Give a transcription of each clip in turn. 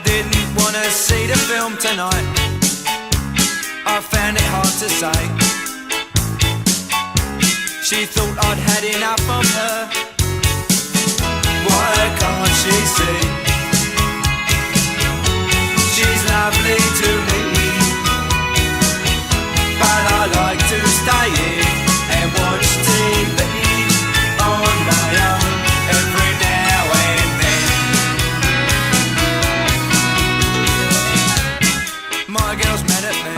didn't wanna see the film tonight. I found it hard to say. She thought I'd had enough of her. Why can't she see? She's lovely to me, but I like to stay here and watch TV on my own every now and then. My girl's mad at me.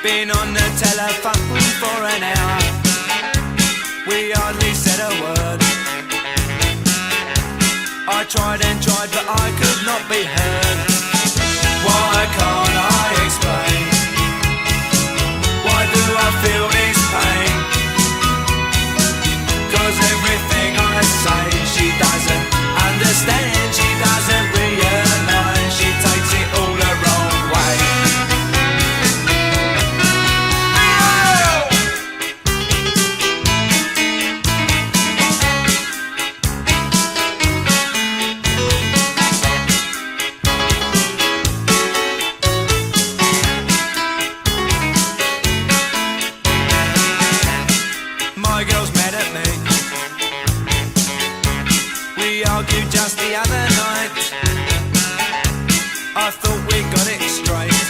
Been on the telephone for an hour. We hardly said a word. I tried and tried, but I could not be heard. Why can't I explain? Why do I feel this pain? 'Cause everything I say she doesn't understand. She doesn't realise. She takes it all the wrong way. My girl's mad at me. We argued just the other night. I thought we got it straight.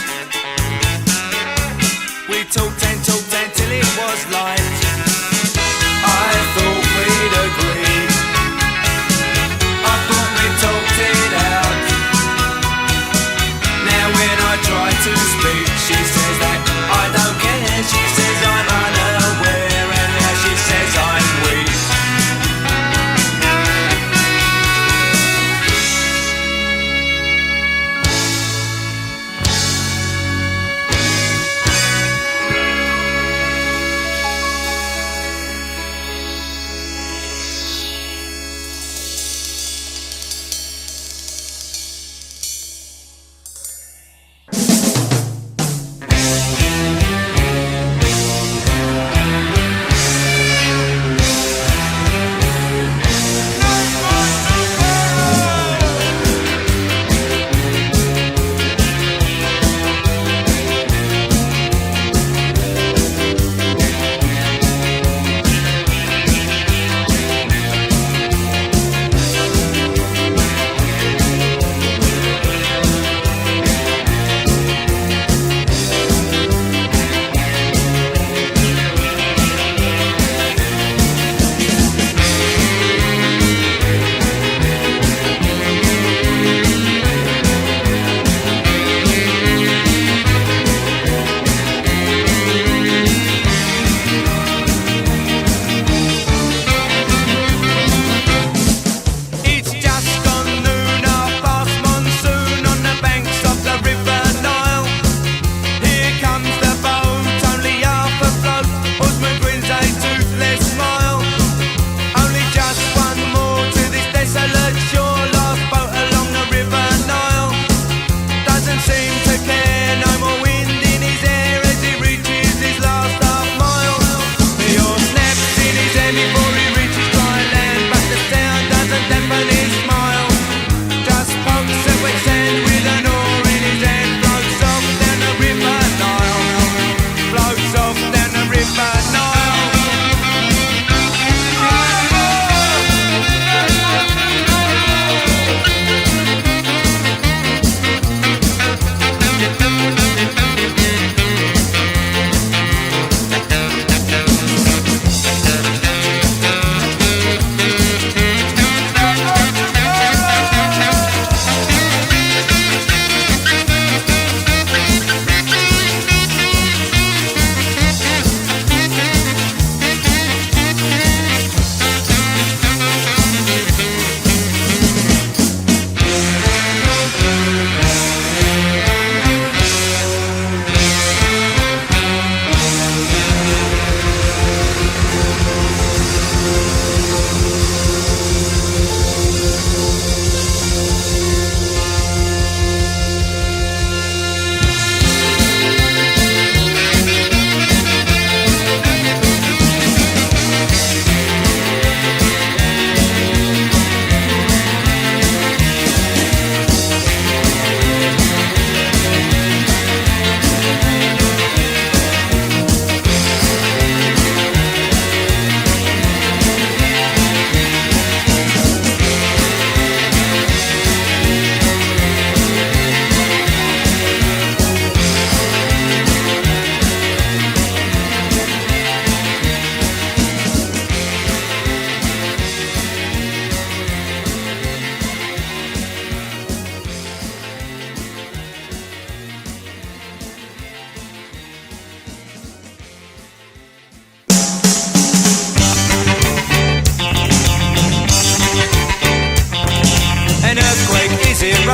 We talked till it was light. I thought we'd agreed. I thought we talked it out. Now when I try to speak, she says that I don't care. She says I'm unaware, and now she says I'm weak.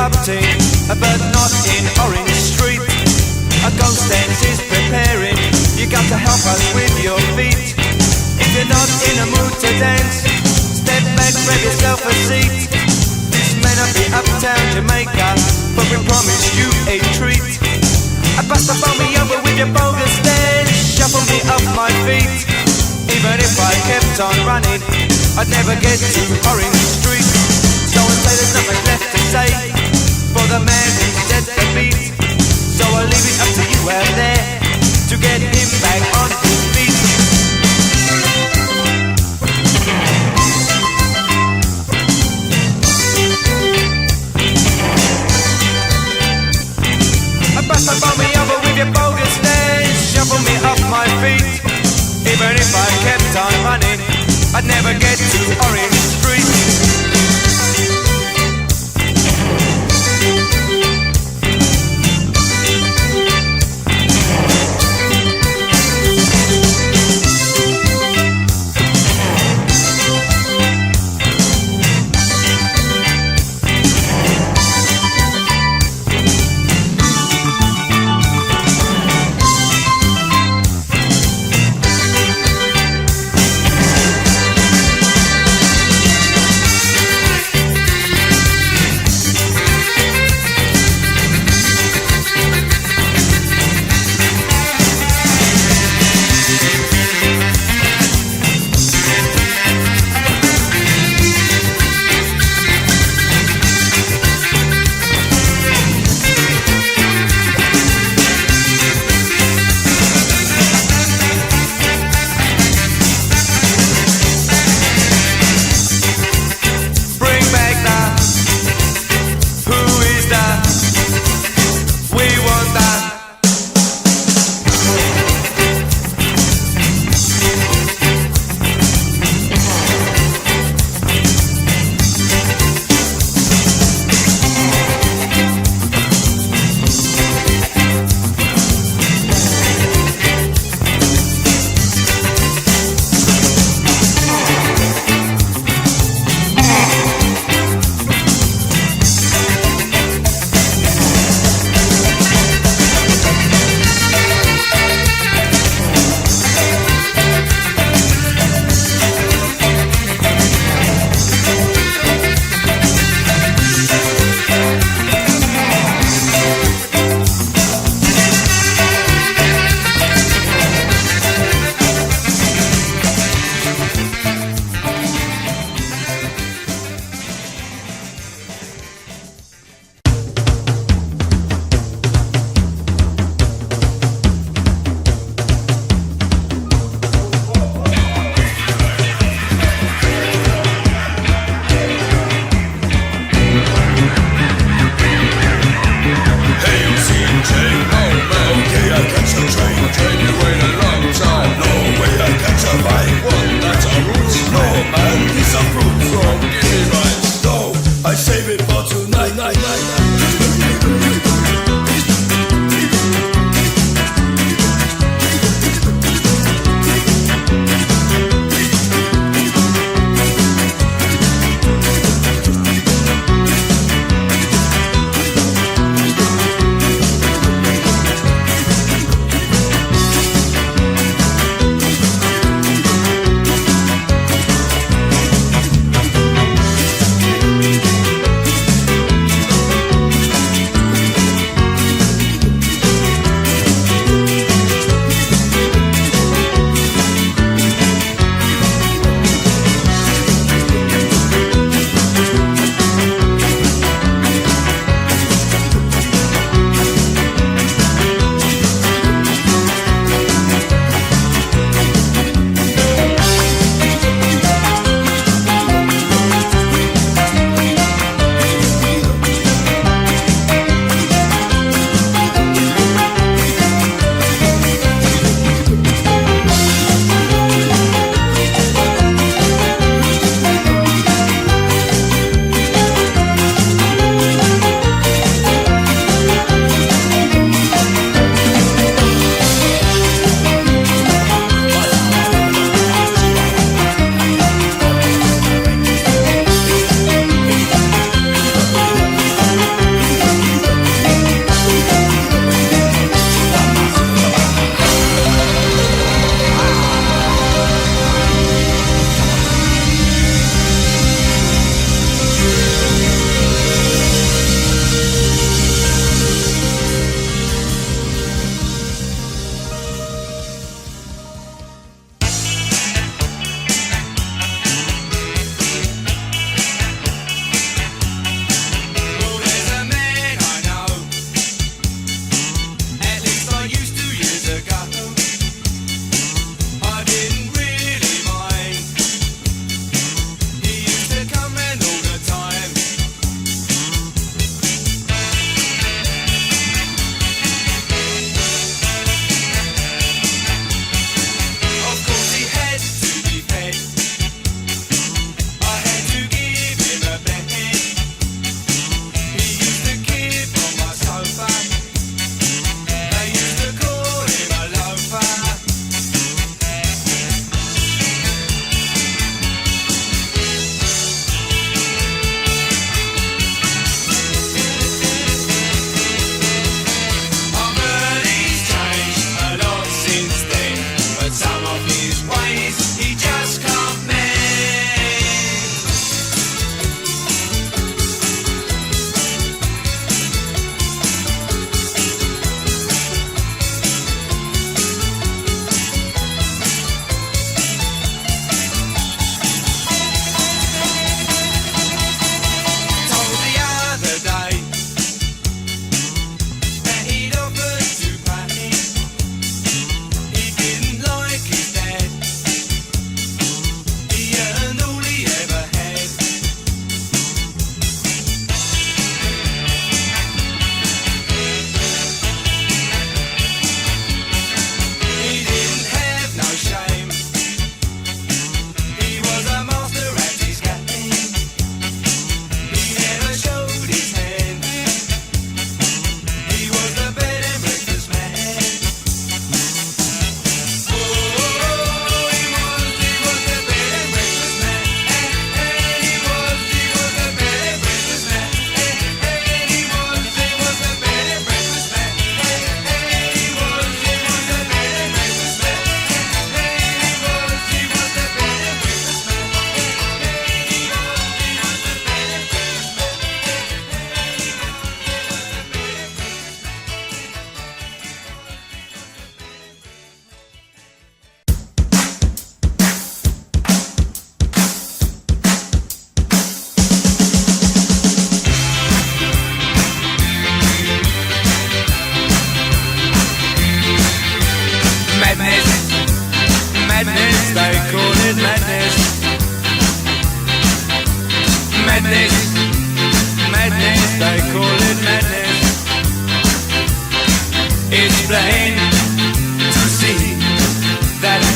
erupting, but not in Orange Street. A ghost dance is preparing, you got to help us with your feet. If you're not in a mood to dance, step back, grab yourself a seat. This may not be uptown Jamaica, but we promise you a treat. I bust the phone me over with your bogus dance, shuffle me off my feet. Even if I kept on running, I'd never get to Orange Street. So and say there's nothing left to say for the man who set the beat. So I'll leave it up to you out there to get him back on his feet. Bust me over with your bogus dance, shuffle me off my feet. Even if I kept on running, I'd never get to Orange Street.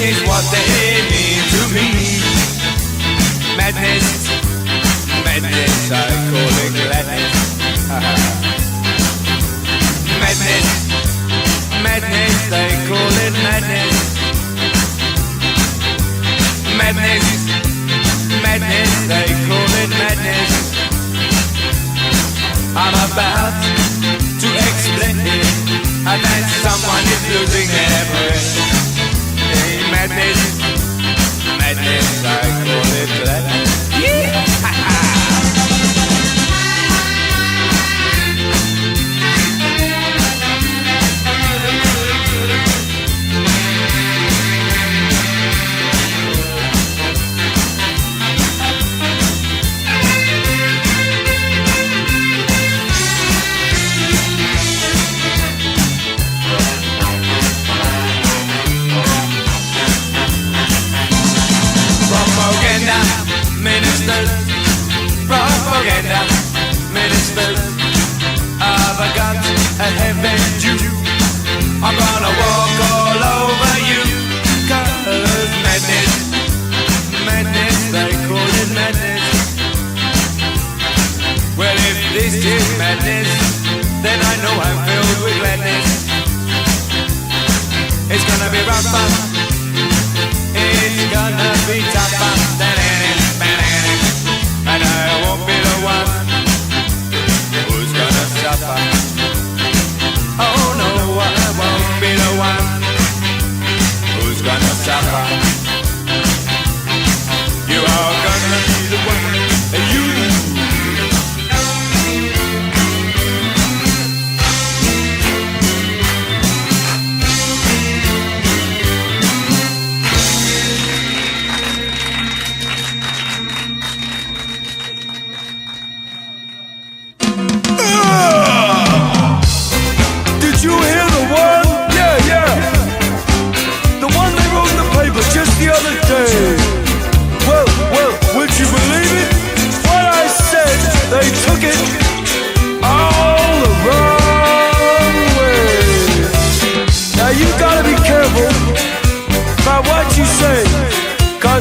is what they mean to me. Madness, madness, I call it gladness. Madness, madness, they call it madness. Madness, madness, they call it madness. I'm about to explain it, and that someone is losing their breath. Hey, madness, madness, I call it gladness. Yeah! Propaganda ministers of a gun, a heaven Jew. I'm gonna walk all over you, 'cause madness, madness, they call it madness. Well, if this is madness, then I know I'm filled with gladness. It's gonna be rougher, it's gonna be tougher than any. And I won't be the one who's gonna suffer. Oh no, I won't be the one who's gonna suffer. You are gonna be the one, and you.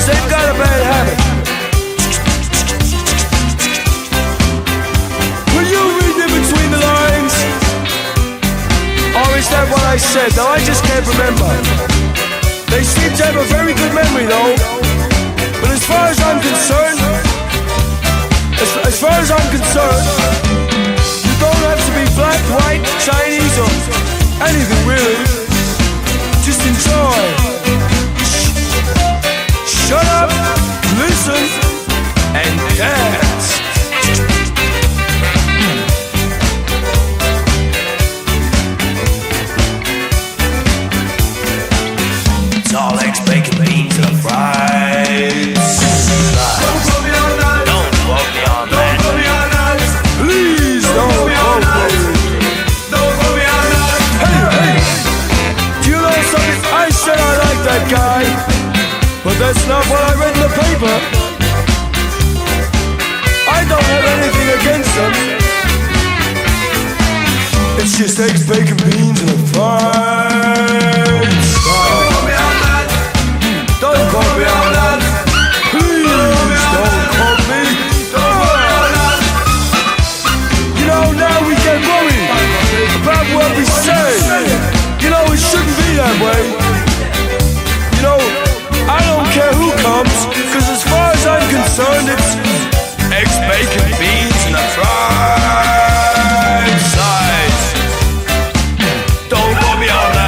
They've got a bad habit. Will you read in between the lines? Or is that what I said? Now I just can't remember. They seem to have a very good memory though. But as far as I'm concerned, you don't have to be black, white, Chinese or anything really. Just enjoy. Shut up, listen, and dance. It's all eggs, bacon, beans, and fries. Don't put me on that. Don't put me on that. Don't put me on that. Please don't put me on that. Don't put me on that. Hey, do you know something? I said I like that guy. But that's not what I read in the paper. I don't have anything against them. It's just eggs, bacon, beans, and a fried style. Don't put me on that. Don't put me on that. Please don't call me. Don't put me on that. You know, now we get worried about what we say. You know, it shouldn't be that way. You know, I don't care who comes, 'cause as far as I'm concerned, it's eggs, bacon, beans, and a fried sides. Don't put me on that.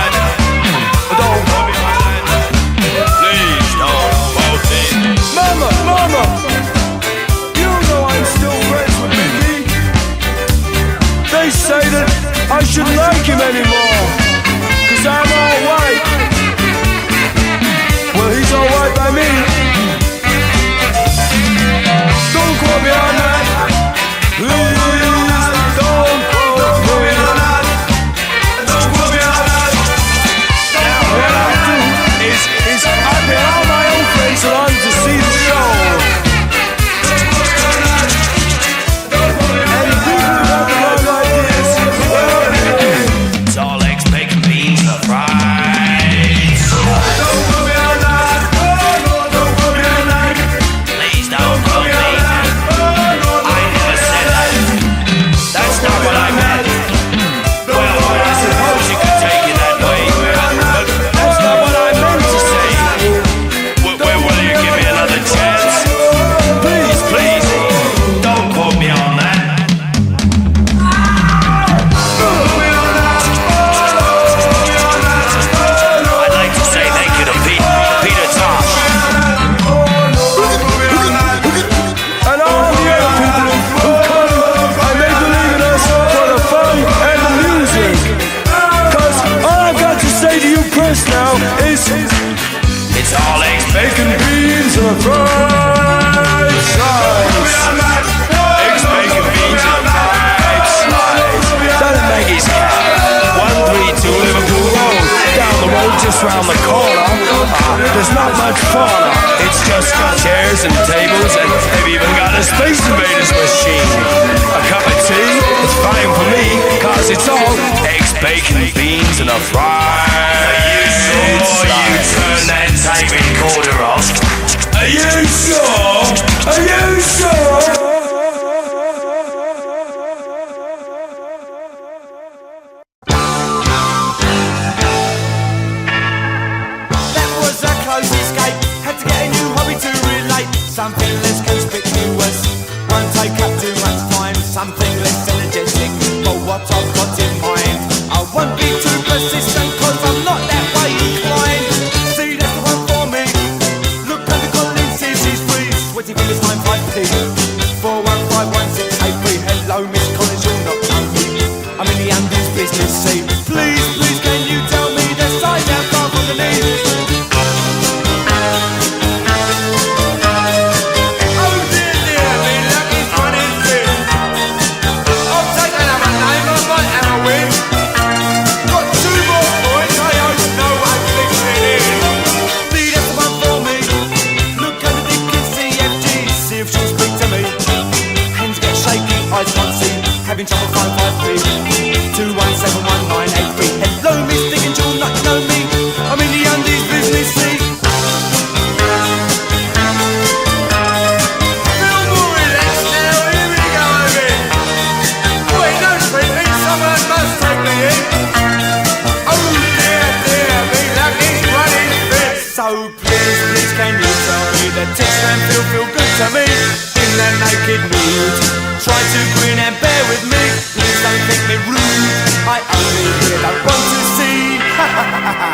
a fried slice. Eggs, bacon, beans and a fried slice. Down at Maggie's Cat, 132 Liverpool Road. Down the road just round the corner. There's not much fauna. It's just chairs and tables, and they've even got a Space Invaders machine. A cup of tea is fine for me, cause it's all eggs, bacon, beans and a fried slice. You turn that tape recorder off. Are you sure? Are you sure? Something less conspicuous won't take up too much time. Something less energetic for what I've got in mind. I won't be too persistent cause I'm not that way inclined. See, that's the one for me. Look under Collins, says he's free. Sweaty fingers 95p 4151683. Hello Miss Collins, you'll not know me. I'm in the undies business, see. Please, please can you tell me the size how far from the knee? Having trouble 553 2171983. Hello, Miss Dickens, you'll not know me. I'm in the undies business, see. Feel more relaxed now, here we go again. Boy, no sleeping, someone must take me in. Oh dear, dear, me luck is running fit. So please, please can you tell me that text and feel good to me. In that naked mood, try to grin and bear with me. Please don't think me rude. I only really want to see. Ha ha ha ha.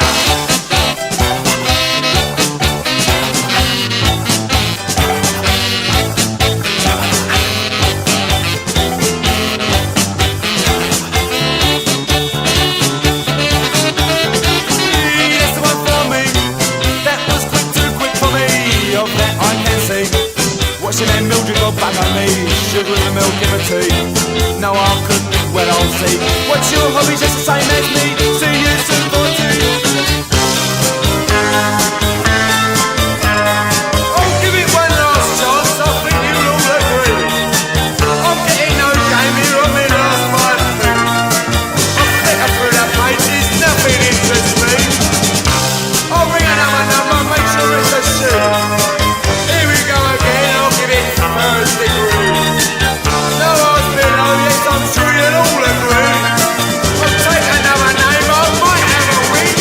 That's the one for me. That was quick, too quick for me. Of that I can see. Watching that Mildred go back on me. Sugar in the milk in the tea. No, I couldn't, well I'll see. What's your hobby, just the same as me? See you soon for tea. I'll give it one last chance, I think you'll all agree. I'm getting no game here on my last 5 feet. I'm flicker through the pages, nothing interests me. I'll ring another number, make sure it's a shoe. First degree. No one's below, yes, I'm sure you'll all agree. I'll take another name, I might have a win.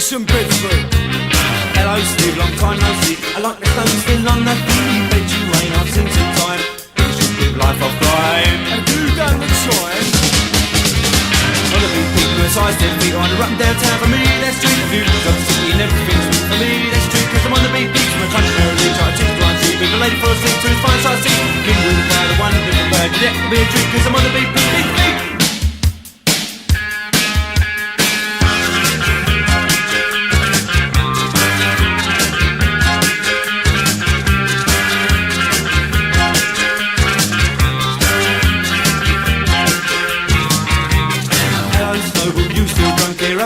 Some bed free. Hello Steve, long time no see. I like the stones still on the feet. Bet you ain't I've seen some time. You should live life of crime. And who done the time? All the big people with size 10 feet on the run downtown for me. That's street view. Got the city and everything's sweet for me. That's true, cause I'm on the big beach. My country early, try to take the line. See, big lady for a seat to his fine size seat. Been with the crowd, the one different bird. Yeah, be a treat, cause I'm on the big beach.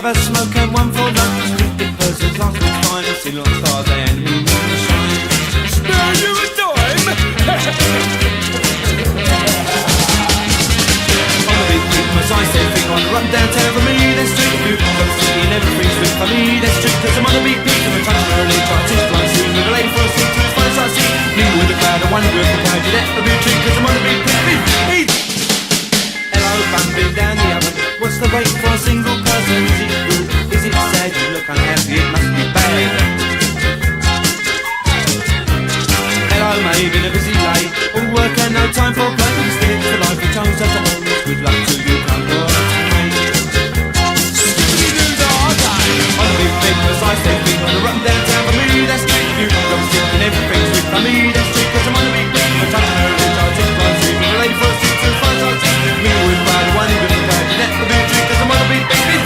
have a smoke and one for lunch. With the person class was fine, and see lots of stars and the moon will shine. Spare you a dime? On the big beat, my side said, think on the run downtown for me, then street view. Got the city and everything's good for me, then street, cause I'm on the big beat, and we're touching early, parties, flying soon, with a lady for a seat, to his fine sight seat. Me with a crowd, I wonder if the crowd did that, a big treat, cause I'm on the big beat. Hello, bumping down the oven. What's the rate for a single person? Is it good? Is it sad? You look unhappy, it must be bad. Hello, mate, been a busy day. All work and no time for play. Stick to life, your tongue's at the home. Good luck to you, come on. On the big big precise thing, on the run downtown for me, that's street view. I'm sitting everything's good for me, that's street, cause I'm on the big big. I'm touching her in charge, it's fun, street, with a lady for a seat, to find out. Me with ride, one good for bad, that's the big trick, cause I'm on the big big big.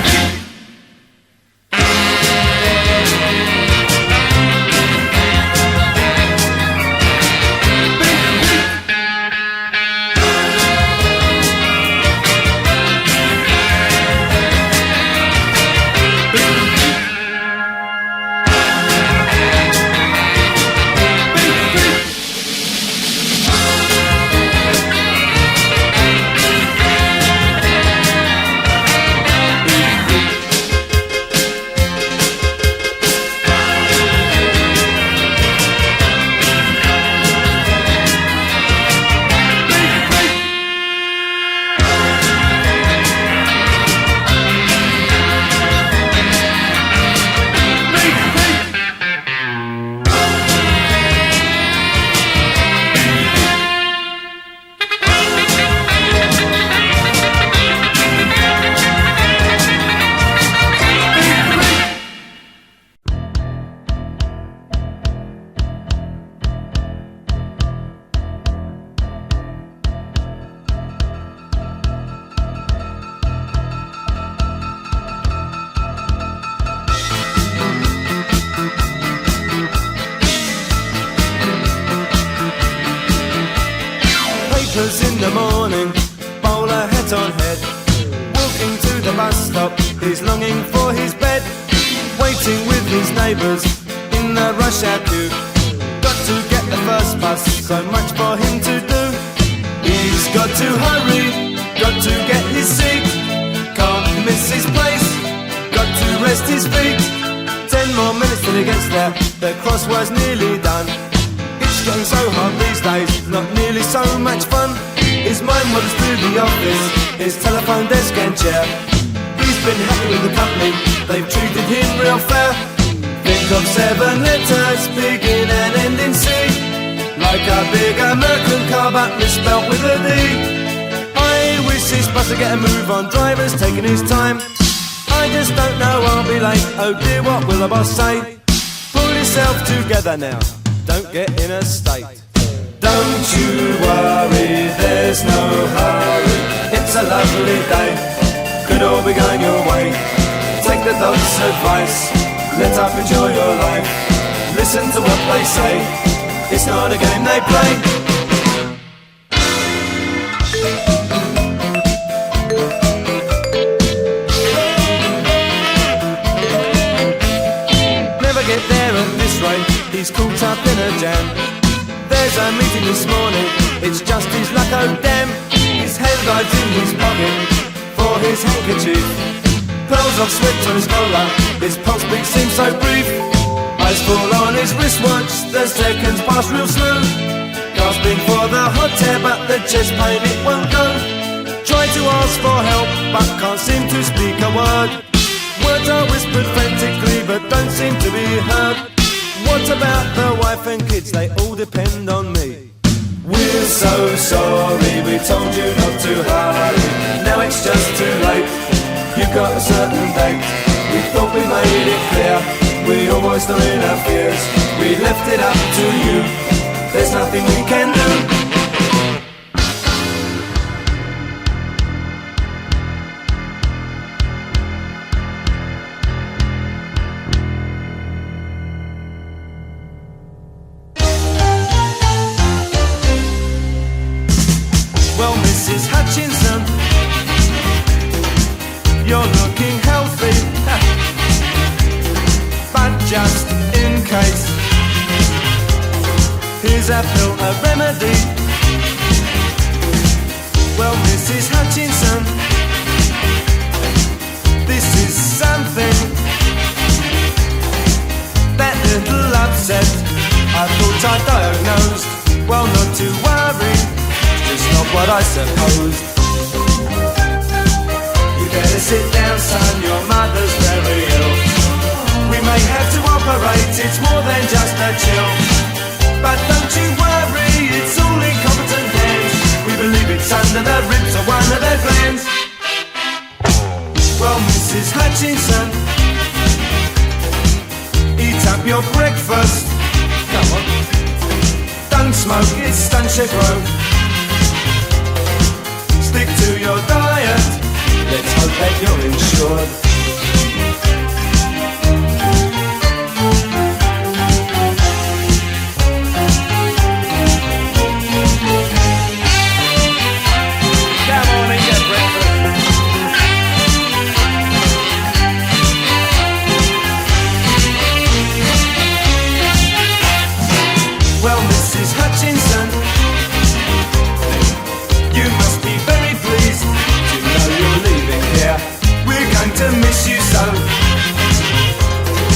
In the morning, bowler hat on head, walking to the bus stop, he's longing for his bed, waiting with his neighbours in the rush hour queue. Got to get the first bus, so much for him to do. He's got to hurry, got to get his seat, can't miss his place, got to rest his feet. 10 more minutes till he gets there, the crossword's nearly done. It's getting so hard these days, not nearly so much fun. His mind wanders through the office, his telephone desk and chair. He's been happy with the company, they've treated him real fair. Think of 7 letters, begin and end in C, like a big American car but misspelt with a D. I wish this bus would get a move on, driver's taking his time. I just don't know, I'll be late, oh dear, what will the boss say? Pull yourself together now, don't get in a state. Don't you worry, there's no hurry, it's a lovely day, could all be going your way. Take the dog's advice, let up, enjoy your life, listen to what they say, it's not a game they play. Never get there at this rate, he's caught up in a jam. There's a meeting this morning, it's just his luck, oh damn. His head lies in his pocket for his handkerchief, pearls of sweat on his collar, his pulse beat seems so brief. Eyes fall on his wristwatch, the seconds pass real slow. Gasping for the hot air but the chest pain it won't go. Try to ask for help but can't seem to speak a word. Words are whispered frantically but don't seem to be heard. What about the wife and kids, they all depend on me. We're so sorry, we told you not to hurry, now it's just too late, you've got a certain date. We thought we made it clear, we all voiced our inner fears, we left it up to you, there's nothing we can do. Mrs. Hutchinson, you're looking healthy. just in case. Here's a pill, a remedy. Well, Mrs. Hutchinson, this is something that little upset. I thought I diagnosed. Well, not to worry, it's not what I supposed. You better sit down, son, your mother's very ill. We may have to operate, it's more than just a chill. But don't you worry, it's all in competent hands. We believe it's under the ribs or one of their glands. Well, Mrs. Hutchinson, eat up your breakfast. Come on. Don't smoke, it stunts your growth. Stick to your diet. Let's hope that you're insured. Come on and get breakfast. Well, Mrs. Hutchinson, you must be very pleased to know you're leaving here. We're going to miss you so.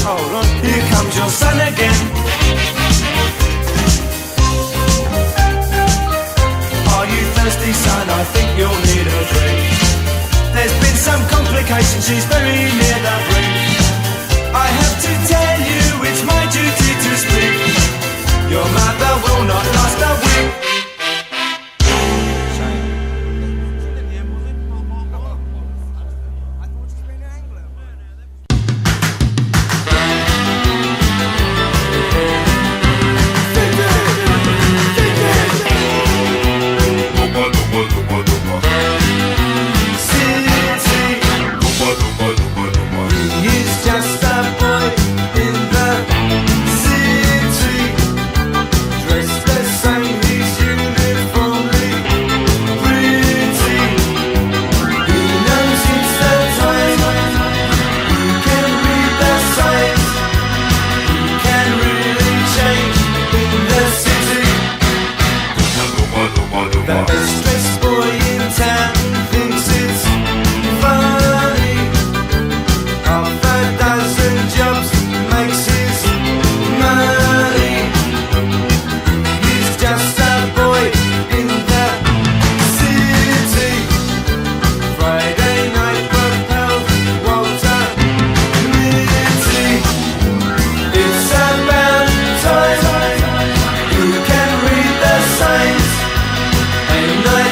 Hold on, here comes your son again. Are you thirsty, son? I think you'll need a drink. There's been some complications, she's very near the brink. I have to tell you, it's my duty to speak. Your mother will not last a week. He's just a boy in the city, dressed the same, he's uniformly pretty. He knows it's the time, he can read the signs, he can really change in the city. The best dressed boy in town thinks it's funny. Half a dozen jobs makes his money. He's just a boy in the city. Friday night propelled Walter Mitty. It's about time. You can read the signs. And I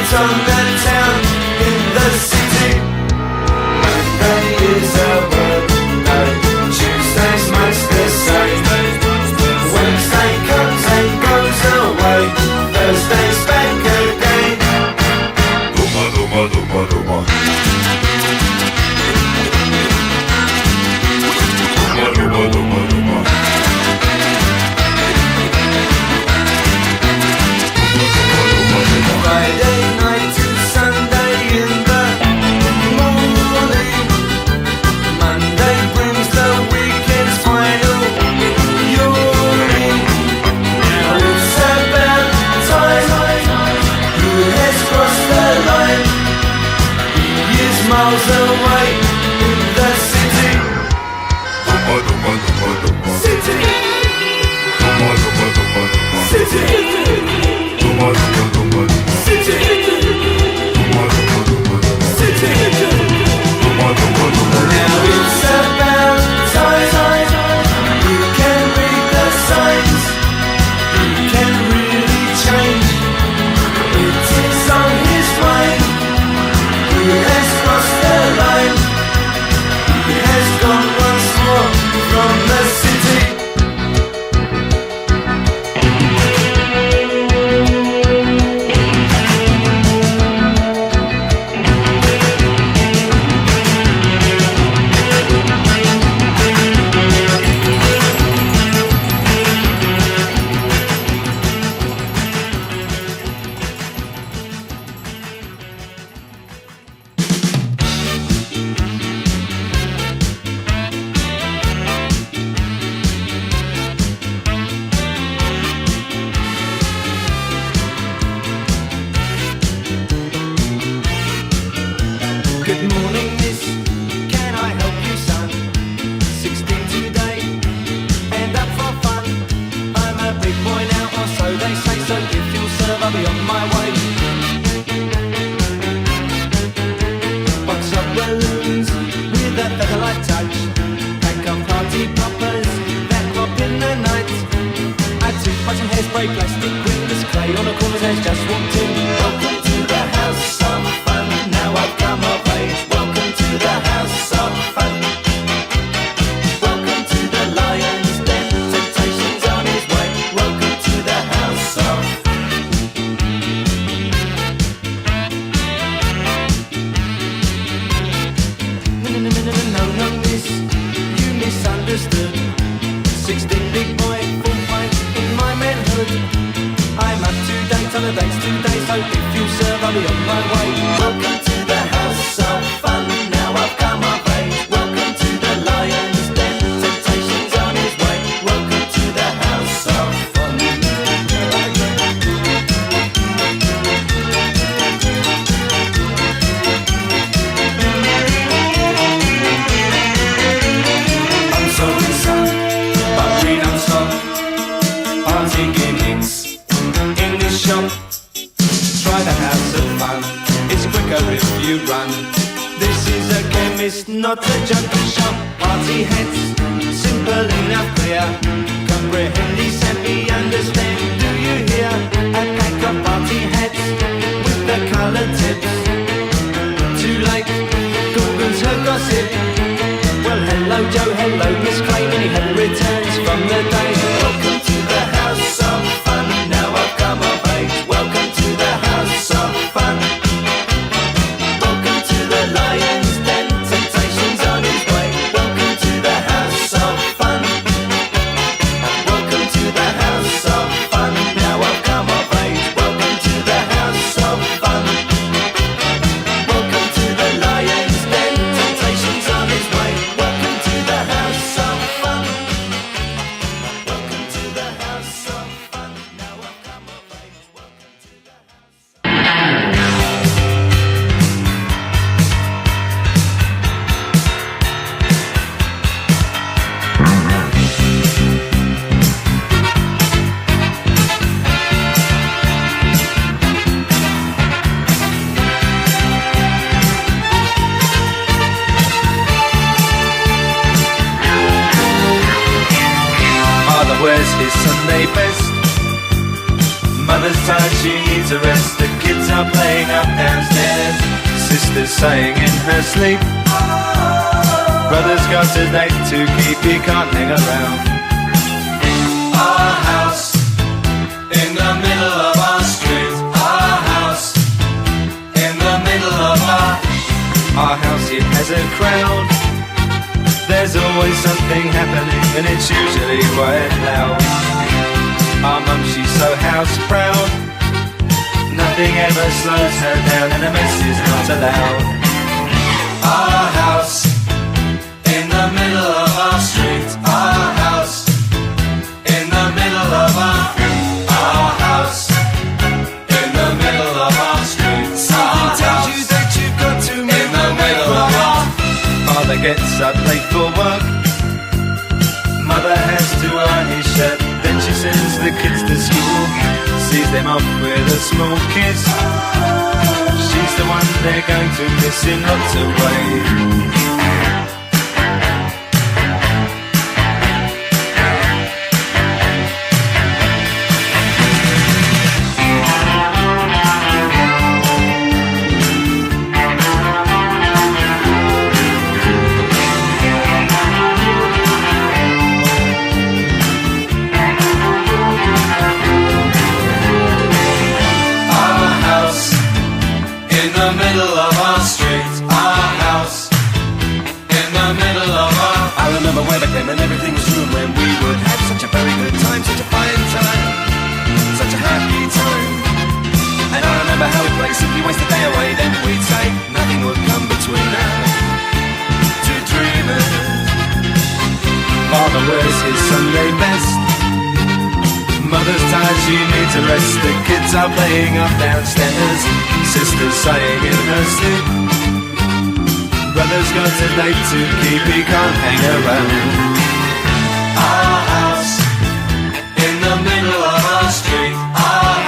so if you'll serve, I'll be on my way. Box of balloons with a feather-like touch. Pack of party poppers that pop in the night. Add toothbrush and hairspray, plastic windows, clay on the corners edge, just walked in. Welcome to the house of fun, now I've come of age. Welcome to the house of fun. Welcome to the lion's den, temptation's on his way. Welcome to the house of No, miss, you misunderstood. 16 big boy, full fight in my manhood. I'm up to date on the dates today, so if you serve, I'll be on my way. Welcome to the house of fun, now I've come of age. Welcome to the lion's den, temptation's on his way. Welcome to the house of fun. I'm sorry, son, but we don't stop. Party gimmicks in this shop. Try the house of fun, it's quicker if you run. This is a chemist, not a junkie shop. Party hats, simple enough, clear. Comprehend these happy, understand, do you hear? A pack of party hats with the coloured tips. Too late, Google's her gossip. Well, hello Joe, hello Miss Clay, many happy returns from the day. Welcome to the house of fun, now I've come of age. Welcome to the house of fun. Welcome to the lion's den, temptation's on his way. Welcome to the house of fun. Welcome to the house of fun, now I've come of age. Welcome to the house of fun. Welcome to the lion's den, temptation's on his way. Welcome to the house of fun. Welcome to the house of fun, now I've come of age. Welcome to the house. Father wears his Sunday best. Mother's tired, she needs a rest. The kids are playing up downstairs. Sister's saying in her sleep, brother's got a date to keep, he can't hang around. Our house in the middle of our street. Our house in the middle of our house, it has a crowd. There's always something happening and it's usually quite loud. Our mum, she's so house proud. Nothing ever slows her down and a mess is not allowed. Our house in the middle of our street. Our house in the middle of our house in the middle of our street. Something tells you that you've got to move in the middle of our. Father gets up late for work. Mother has to iron his shirt. Then she sends the kids to school, sees them off with a small kiss. She's the one they're going to miss in lots of ways. And everything was ruined when we would have such a very good time, such a fine time, such a happy time. And I remember how we'd play simply waste the day away. Then we'd say nothing would come between us, two dreamers. Father wears his Sunday best. Mother's tired, she needs a rest. The kids are playing up downstairs. Sister's sighing in her sleep. Brother's got a date to keep, he can't hang around. Our house in the middle of our street. Our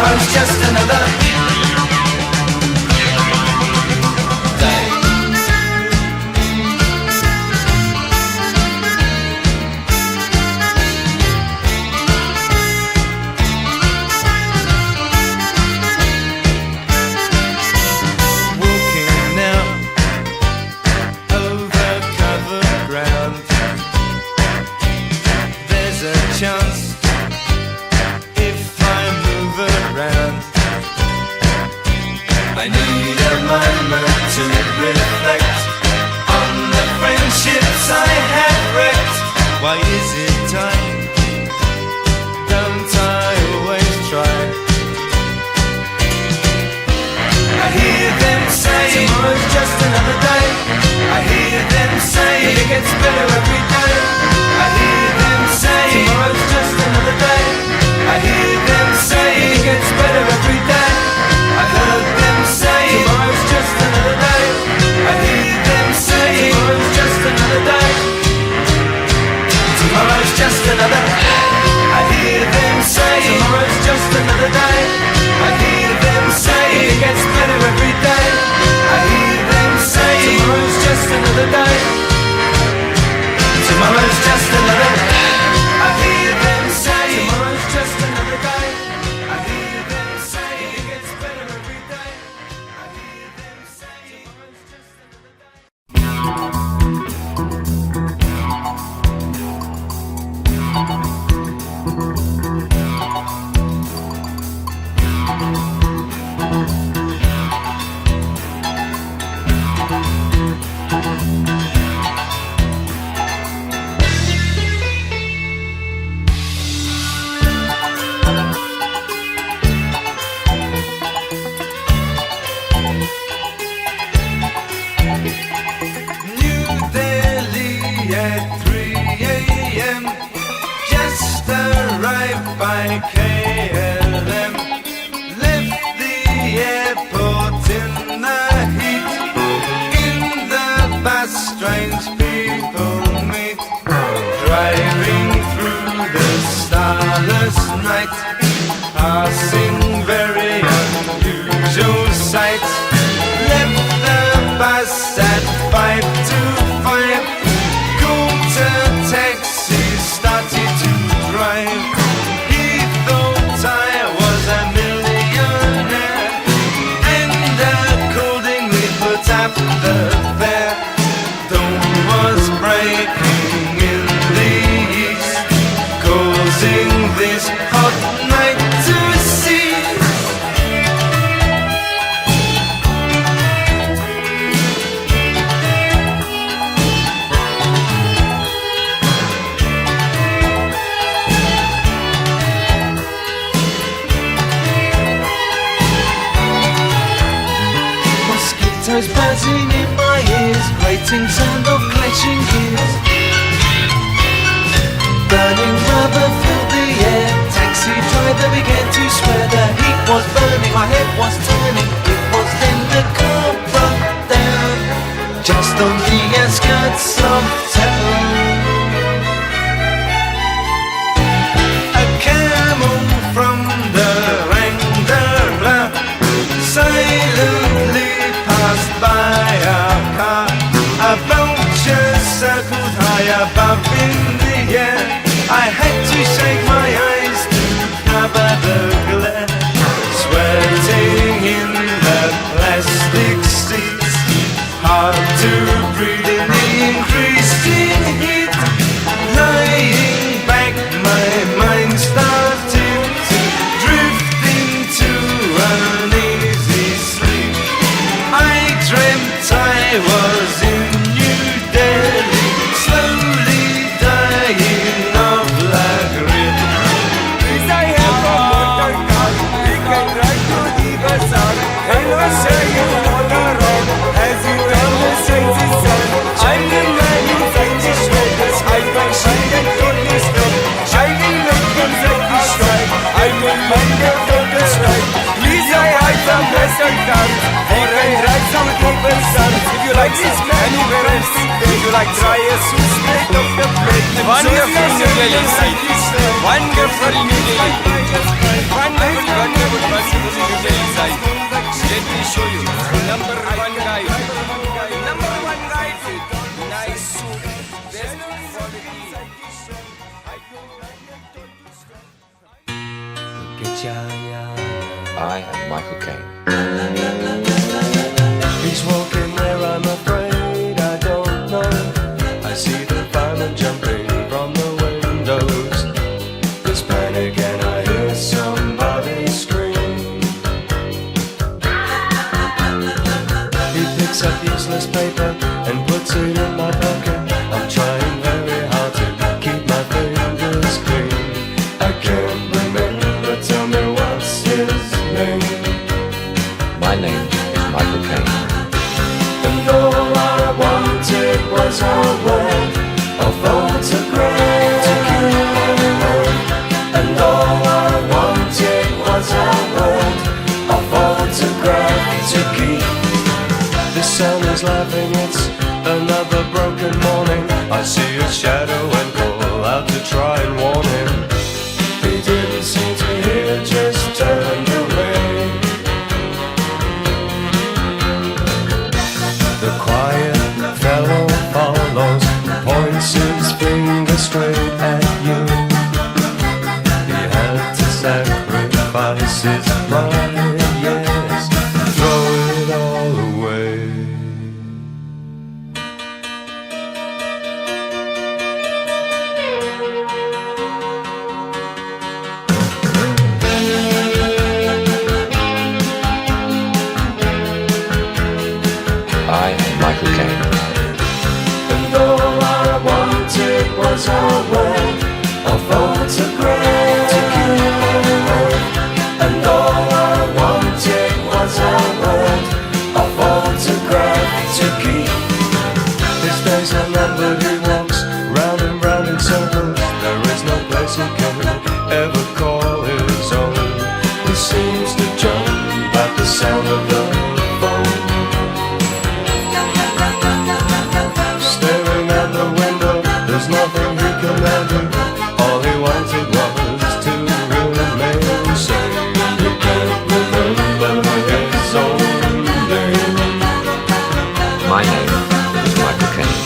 Tomorrow's just another day. Walking now over covered ground. There's a chance if I move around. I need a moment to reflect on the friendships I have wrecked. Why is it time? Don't I always try? I hear them say tomorrow's just another day. I hear them say it gets better every day. I hear them say tomorrow's just another day. I hear them say it gets better every day. I heard them say tomorrow's just another day. I hear them say tomorrow's just another day. Tomorrow's just another day. I hear them say tomorrow's just another day. I hear them say it gets better every day. I hear them say tomorrow's just another day. Tomorrow's just another day. I hear them say tomorrow's just another day. I hear them say it gets better every day. I hear them say tomorrow's just another day. New Delhi at 3 a.m. Just arrived by KLM. Left the airport in the heat. In the bus, strange people meet. Driving through the starless night, passing very unusual sights. Left the bus at 5 to 5. Called a taxi, started to drive. He thought I was a millionaire and accordingly put up the fare. Dawn was breaking in the east, causing this hot night to cease. Mosquitoes buzzing in my ears, grating sound of clashing gears. Burning rubber filled the air. Taxi driver began to swear. The heat was burning, my head was turning. It was then the car broke down, just on the outskirts of town. A camel from the Rangla silently passed by our car. A vulture circled high above in the air. I had to shake my eyes to cover the glare. Sweating in the plastic seats, hard to breathe in the increasing heat. Lying back, my mind started to drift into uneasy sleep. I dreamt I was in New Delhi, slowly dying of la grippe. Please, I have a motor car. We can ride to the bazaar. Hello, sir, you know the road. As you turn the sexy sun, I'm the man who finds his shoulders. I can shine and totally stop. Shining like guns at the strike. I'm a man that focus right. Please, I have some western cars. We can ride some open sun. If you like this man, anywhere else. If you like try a sweet straight off the plate. Wonderful New Delhi site. Wonderful New Delhi. Wonderful, wonderful, I am Michael Caine. He's walking where I'm afraid I don't know. I see the firemen jumping from the windows. There's panic and I hear somebody scream. He picks up useless paper and puts it in my pocket. I'm trying very hard to keep my fingers clean. I can't remember, tell me what's his name. My name is Michael Caine. And all I wanted was a word, a photograph to keep. And all I wanted was a word, a photograph to keep. The sun is laughing, it's another broken morning. I see his shadow and call out to try and warn him. He didn't seem to hear, just turned away. The quiet fellow follows, points his finger straight at you. He had to sacrifice his pride, yes, throw it all away. I am Michael Caine. And all I wanted was a word, a photograph to keep. And all I wanted was a word, a photograph to keep. His days are numbered, he walks round and round in circles. There is no place he can ever call his own. He seems to jump at the sound of the phone. Staring at the window, there's nothing he can do. All he wanted was to remain sane. He can't remember his own name. My name is Michael Caine.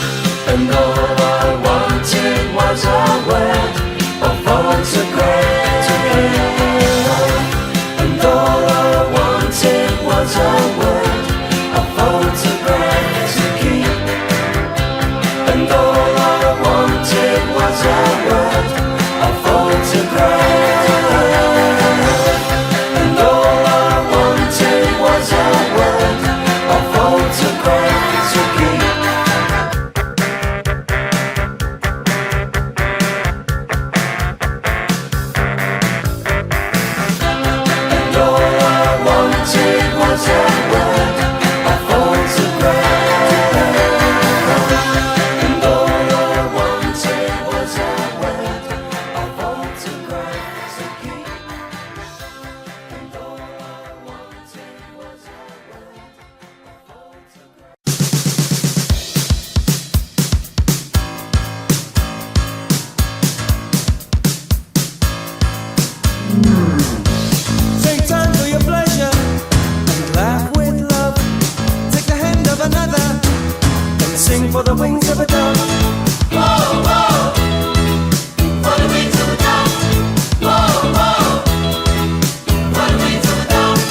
And all I wanted was a word, a photograph to keep. And all I wanted was a word, a photograph to keep. And all I wanted was a word, a photograph. And all I wanted was a word, a photograph to keep. And all I wanted was a word, a photograph. And all I wanted was a word, a photograph to keep. And all I wanted was a word, a photograph. Take time for your pleasure and laugh with love. Take the hand of another and sing for the wings of a dove. Whoa, whoa, for the wings of a dove. Whoa, whoa, for the wings of a dove.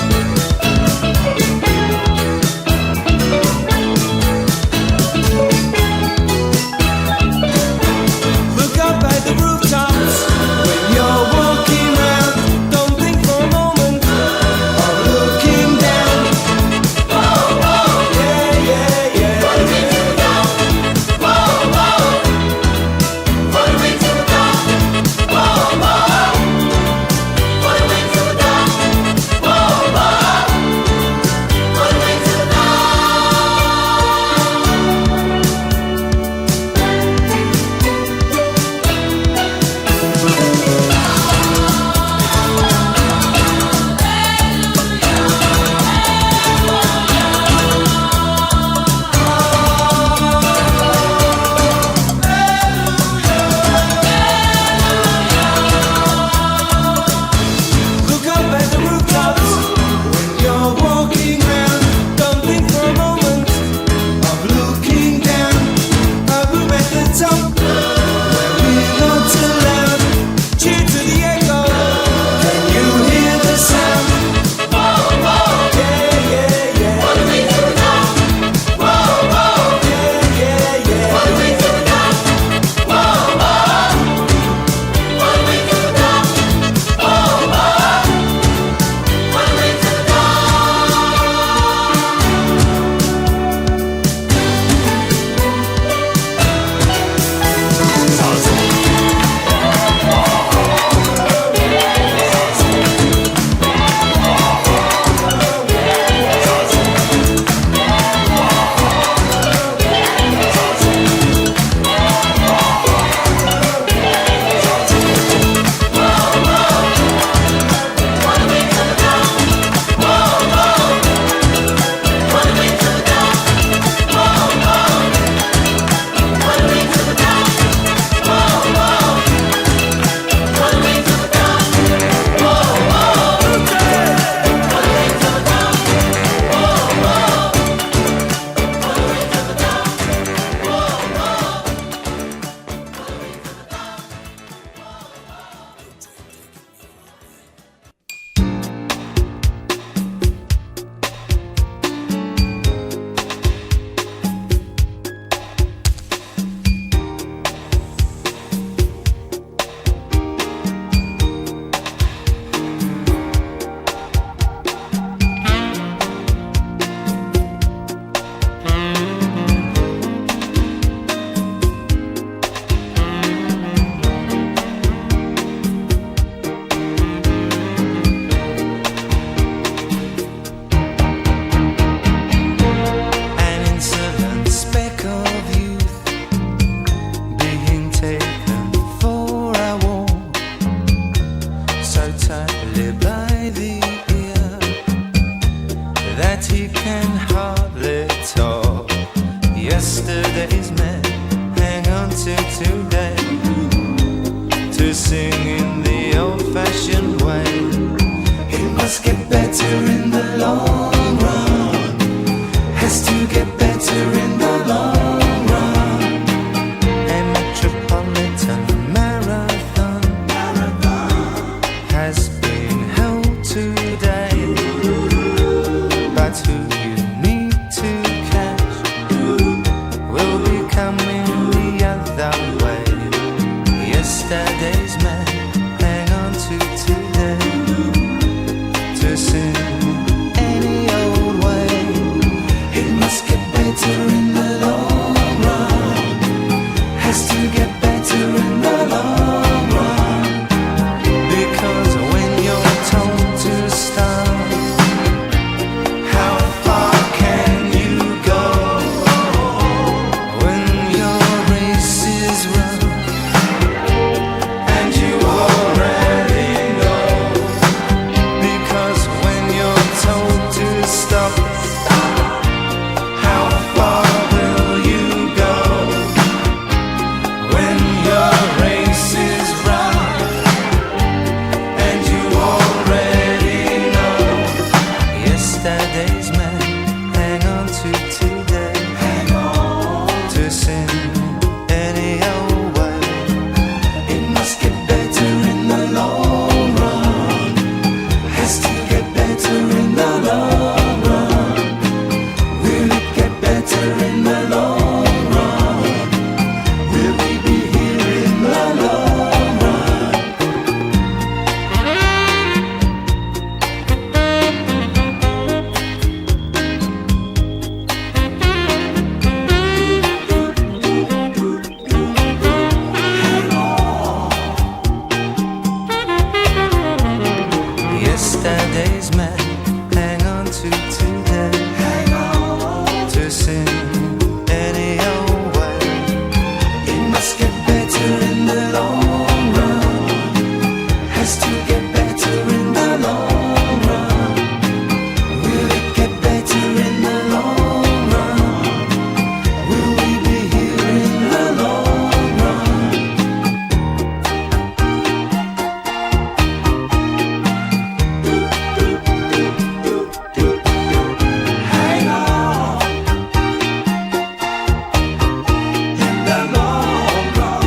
Look up at the rooftops when you're walking round. Don't think for a moment of looking down. Whoa, whoa, Yeah, yeah, yeah. for the wings of a dove. Whoa, the ear that he can hardly talk. Yesterday's men hang on to today to sing in the old-fashioned way. It must get better in the long run, has to get better in the long run. A metropolitan marathon has been held today, but who you need to catch will be coming the other way. Yesterday's man hang on to today to sing any old way. It must get better in the long run, has to get better in the long run. Because when you're told to stop, how far can you go? When your race is run and you already know. Because when you're told to stop, how far will you go? When your race is run and you already know. Yesterday's man hang on to today, hang on to sing any old way. It must get better in the long run, has to get better in the long run. Will it get better in the long run? Will we be here in the long run? Yesterday's man hang on to today, hang on to sing any old way. It must get better in the long run, has to get better in the long run. Will it get better in the long run? Will we be here in the long run? Hang on in the long run.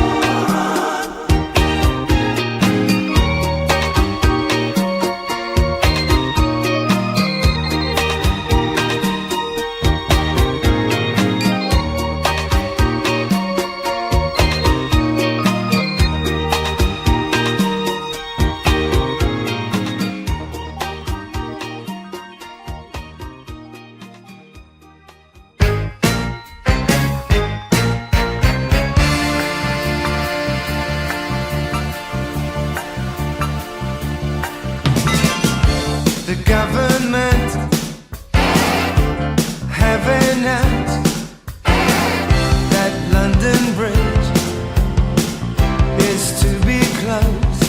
The government have announced that London Bridge is to be closed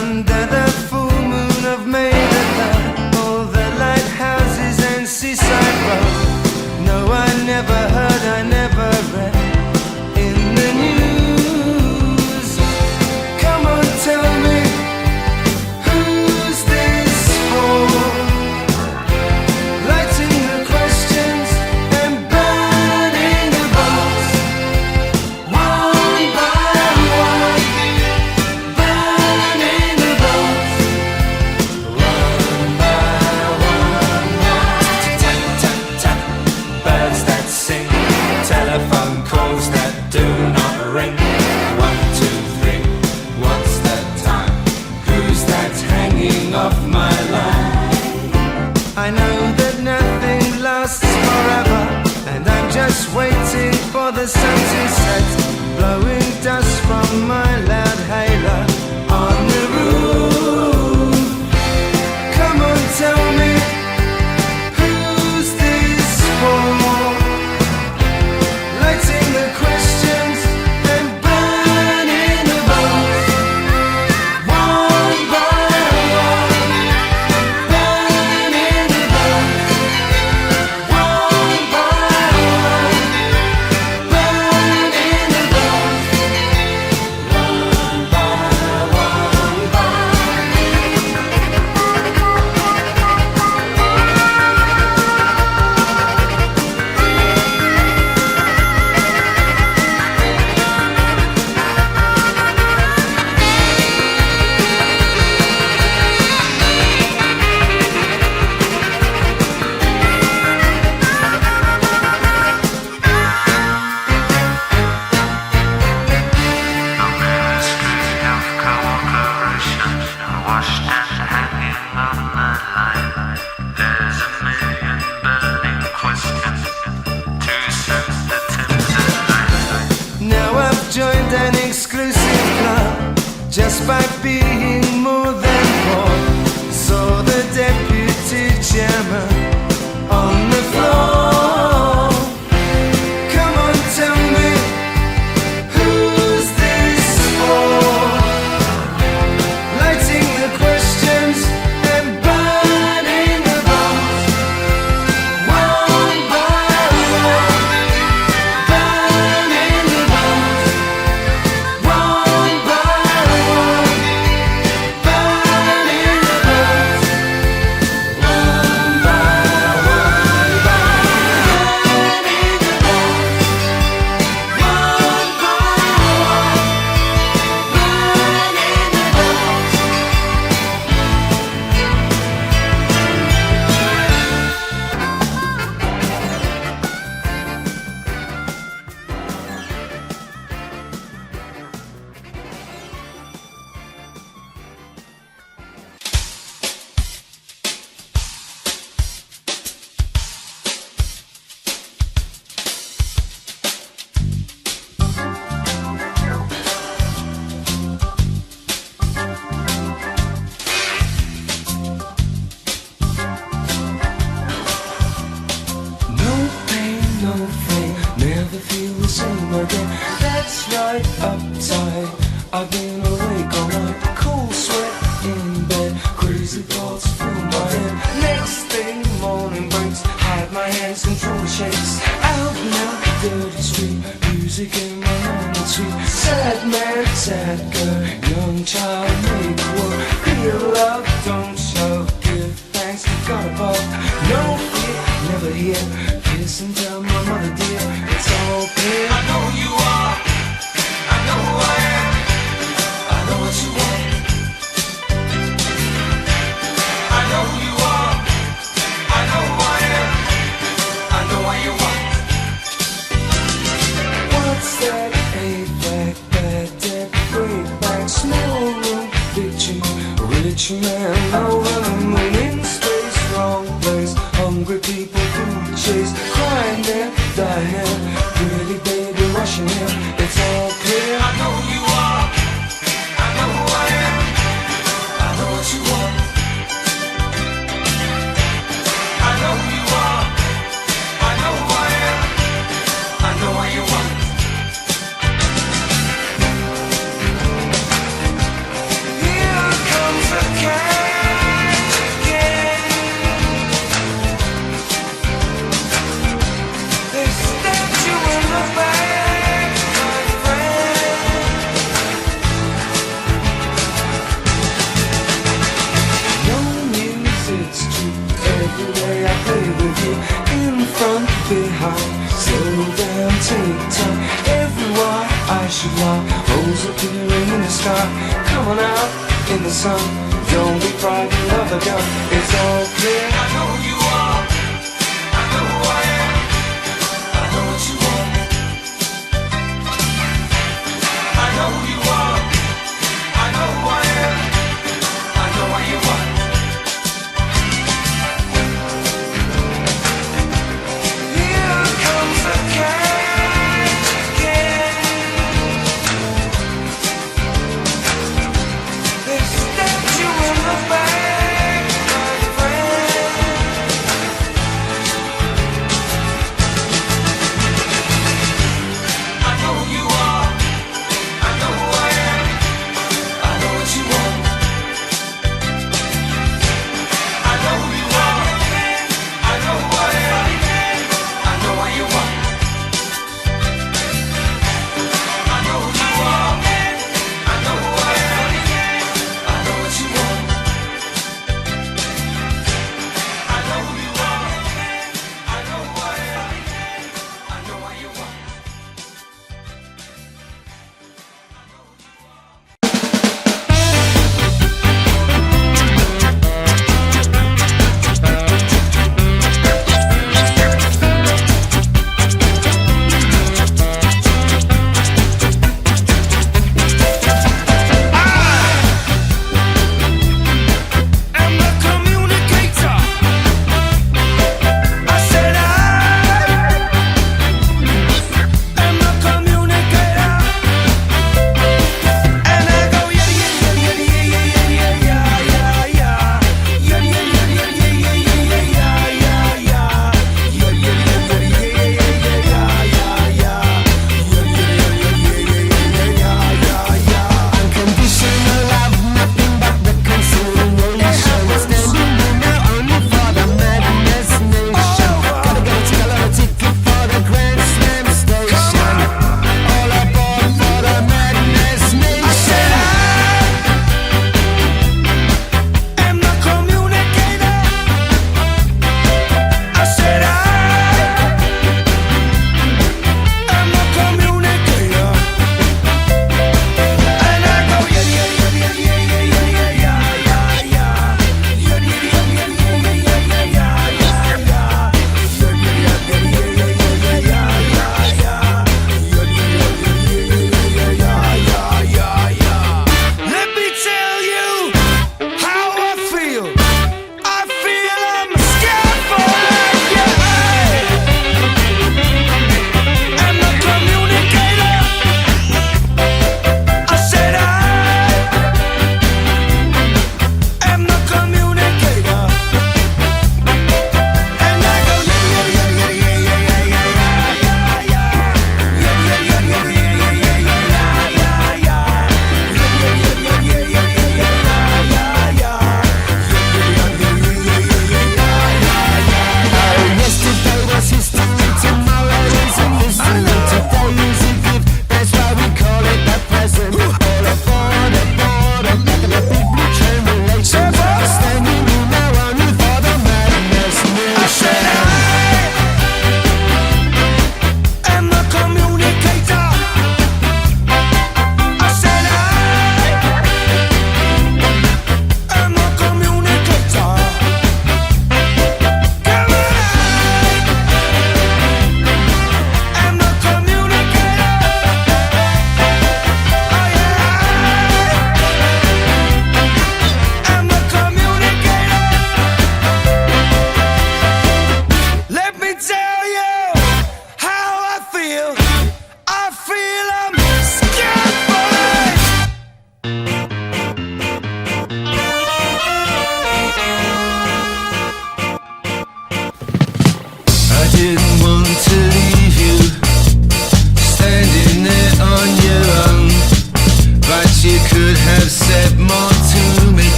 under the full moon of May the 3rd. All the lighthouses and seaside roads. No, I never heard, I never read in the news. Come on, tell me, who's this for? Lighting the questions and burning the boats, one by one. Burning the boats, one by one. Tap, tap, tap. Birds that sing, telephone calls that do not ring. 1, 2, 3, what's the time? Who's that hanging off my line? I know that nothing lasts forever, and I'm just waiting for the sun to set, blowing dust from my loud hailer on the roof. Come on, tell me, who's this for? Lighting the questions and burning the boats, one by one. Now I've joined an exclusive club just by being more than four. So the deputy chairman on the floor. Come on, tell me, who's this for? Lighting the questions and burning the bombs, one by one. Burning the bombs, one by one. Burning the bombs, one by one. Burning the bombs, one by one. Burning the bombs. No pain, no pain, never feel the same again. That's right, uptight. I've been awake all night, cold sweat in bed, crazy thoughts fill my head. Next thing, morning breaks, hide my hands, control the shakes. Out now, dirty street, music in my mind and sweet. Sad man, sad girl, young child, make work. Feel love, don't show, give thanks, God above. No fear, never hear. Kiss and tell my mother dear, it's all clear. I know who you are, I know who I am, I know what you want. I know who you are, I know who I am, I know what you want. What's that? A-back, bad debt, breakback, small room, picture, rich man, over the moon, in space, wrong place, hungry people, food chase, crying there, dying here, pretty baby rushing here, it's all clear. I know who you are, I know who I am, I know what you want. I know who you are, I know who I am, I know what you want. Here comes the cat again. They stabbed you in the back, my friend. No news, it's true. Every day I play with you, in front, behind. Slow down, take time. Everywhere I should lie, rose appearing in the sky. Come on out in the sun. Don't be frightened of the gun. It's all clear. I know who you are. I know who I am. I know what you want. I know who you are. I know who I am. I know what you want. Here comes the cat again. They stabbed you in the back, my friend.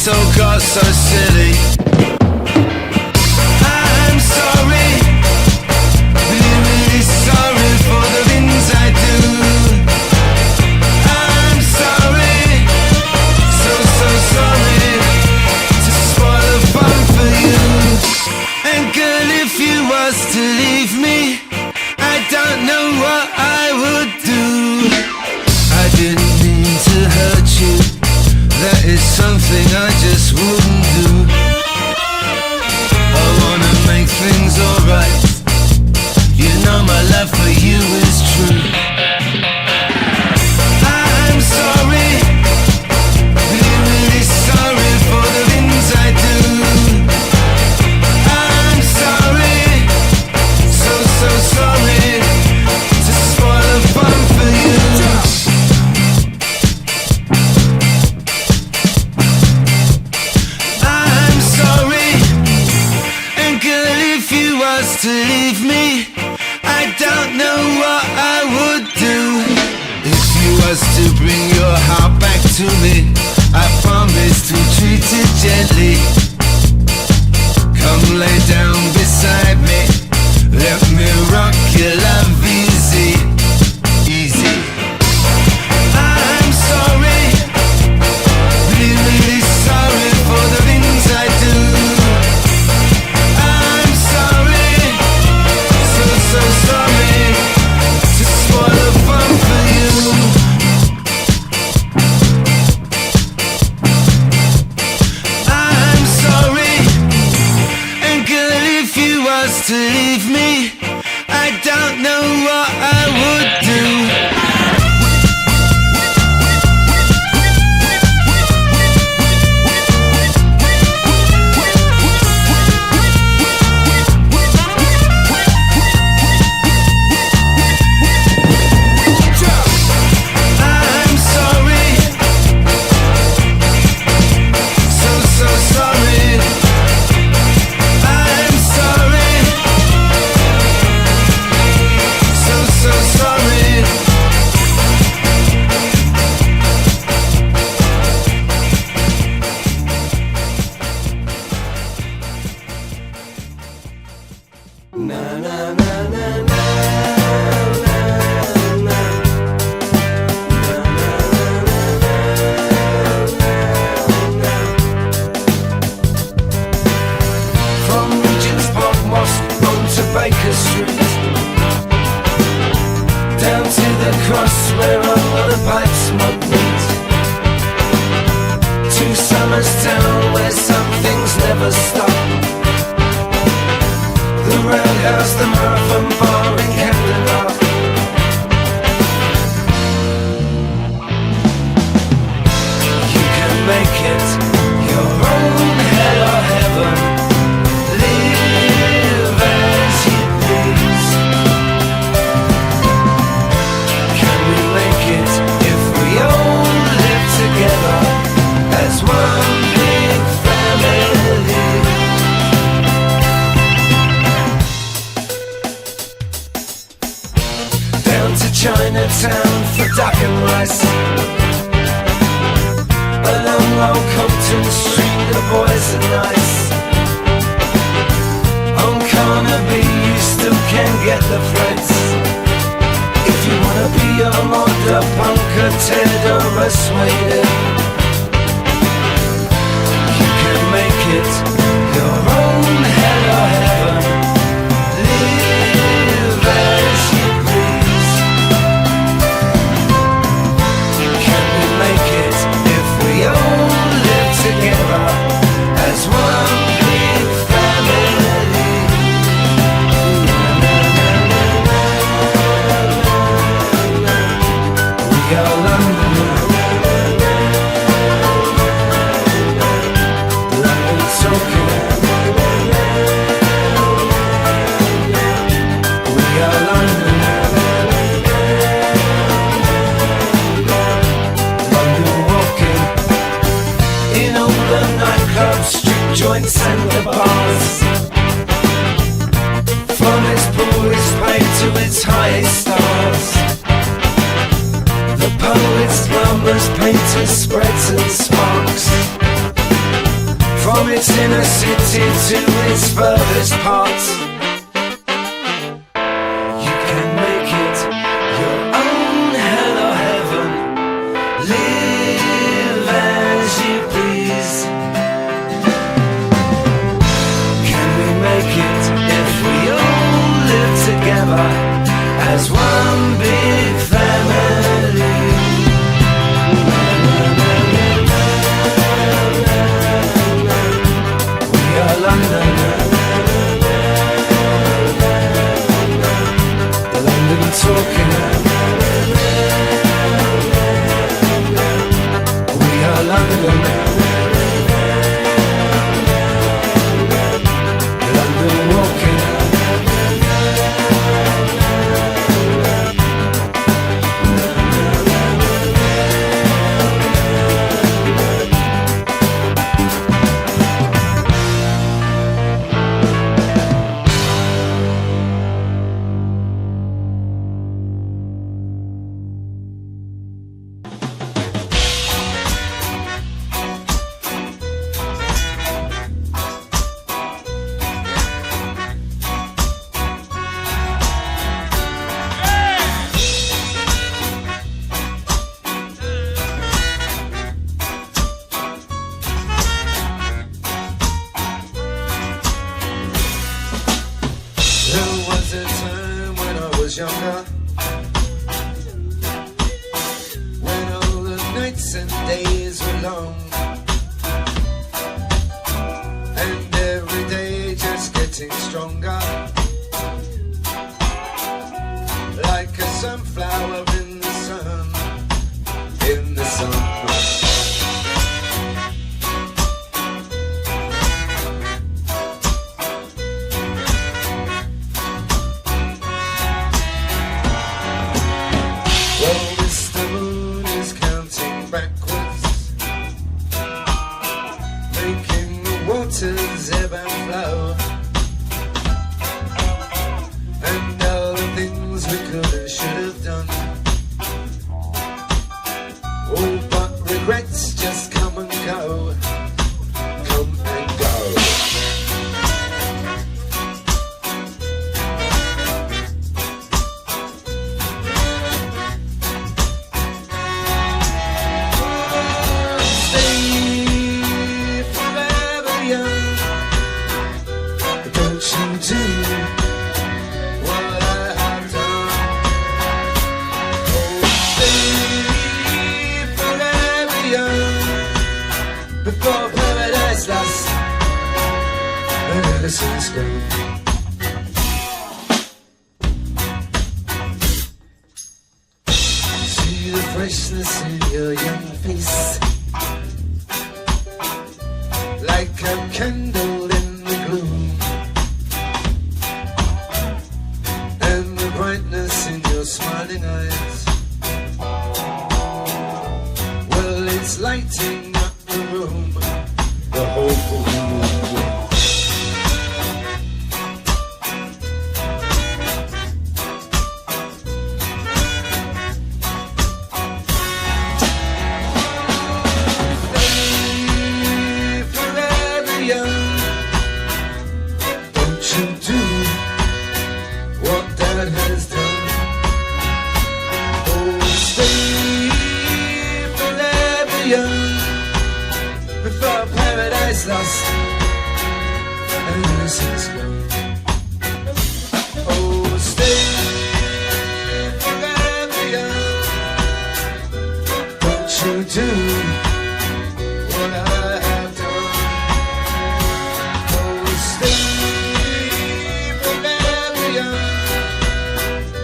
so got so silly. I'm sorry, really, really sorry for the things I do. I'm sorry, so sorry to spoil the fun for you. And girl, if you was to leave me, I don't know what I would do. I didn't mean to hurt you, that is something I just wouldn't do. I wanna make things alright, you know my love for you is true. I'm sorry, really, really sorry for the things I do. I'm sorry, so sorry to spoil the fun for you. I'm sorry, and girl, if you was to leave me, I don't know what I would do. If you was to bring your heart back to me, I promise to treat it gently. Come lay down beside me, let me rock your love easy, easy. I'm sorry, really, really sorry for the things I do. I'm sorry, so sorry to spoil the fun for you. I'm sorry, and girl, if you was to leave me, I don't know what I would do. I'm sorry, so sorry. I'm sorry, so sorry. From Regent's Park Mosque Road to Baker Street, down to the cross where all the pipes smoke meet, to Somers Town where some things never stop, the Roundhouse, the Marathon Bar in Camden Lock. You can make it your own hell or heaven, live as you please. Can we make it if we all live together as one big family? Down to Chinatown for duck and rice, along Old Compton Street the boys are nice. On Carnaby you still can get the threads, if you wanna be a mod, a punk, a Ted or a Swede. You can make it your own hell or heaven, live as you please. Can we make it if we all live together as one big family? We are London, London talking. We are London, London walking. In all the nightclubs, street joints and the bars, from its poorest paid to its highest stars. The poets, plumbers, painters, spreads and sparks, its inner city to its furthest parts. You can make it your own hell or heaven. Live as you please. Can we make it if we all live together as one big family? We are London, the London talking. We are London, the London walking. There was a time when I was younger, when all the nights and days were long, and every day just getting stronger, like a sunflower in the sun, in the sun. Well, Mr. Moon is counting backwards, making the waters ebb and flow, and all the things we could and should have done. Oh, but regrets just come and go, come and go. Stay forever young. Don't you do what I have done. Oh, stay forever young before paradise lost and innocence gone. See the freshness in your young face, like a candle in the gloom, and the brightness in your smiling eyes. Well, it's lighting up the room, the whole room. Stay forever young. Don't you do what Dad has done. Oh, stay forever young before paradise lost and innocence gone. Oh, stay forever young. Don't you do what I have done. Oh, stay forever young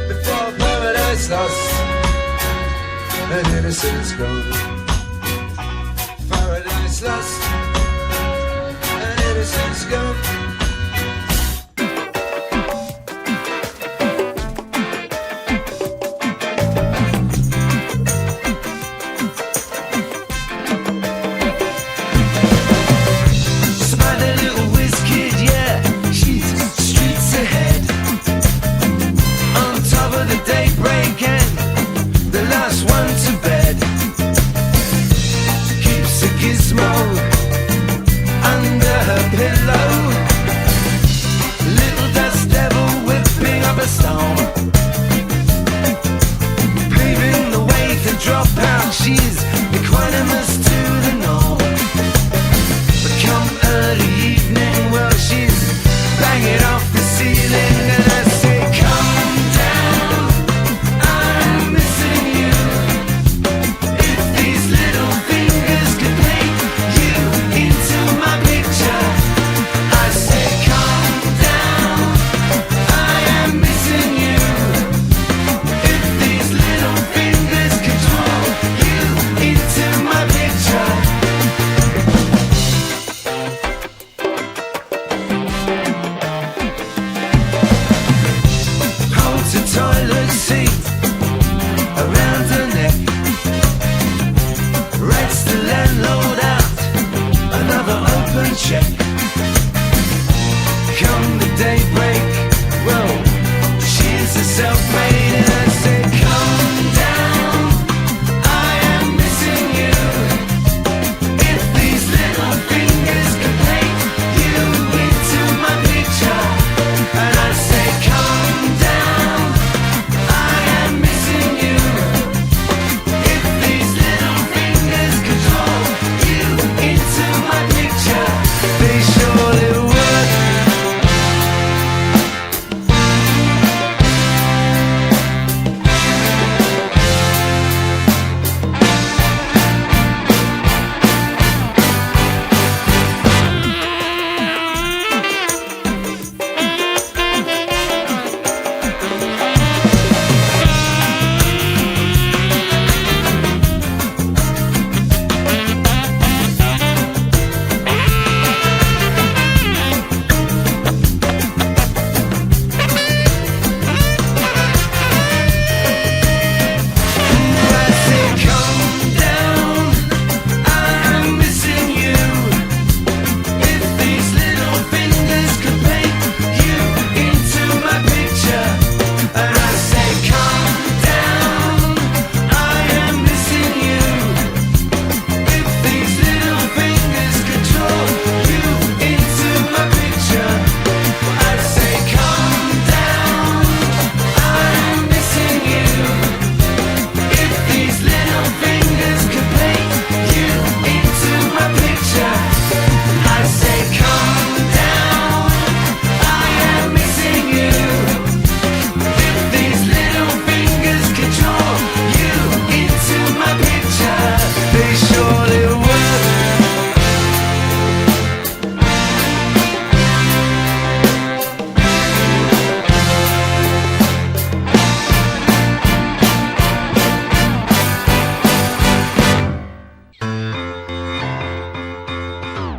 before paradise lost and innocence gone. Paradise lost and innocence gone. Smiley little whiz kid, yeah, she's streets ahead. On top of the daybreak and the last one to bed. Keeps a gizmo check. Come the daybreak, well, she's a self-made, and I say, come down, I am missing you. If these little fingers could paint you into my picture, and I say, come down, I am missing you. If these little fingers could draw you into my picture, they surely would.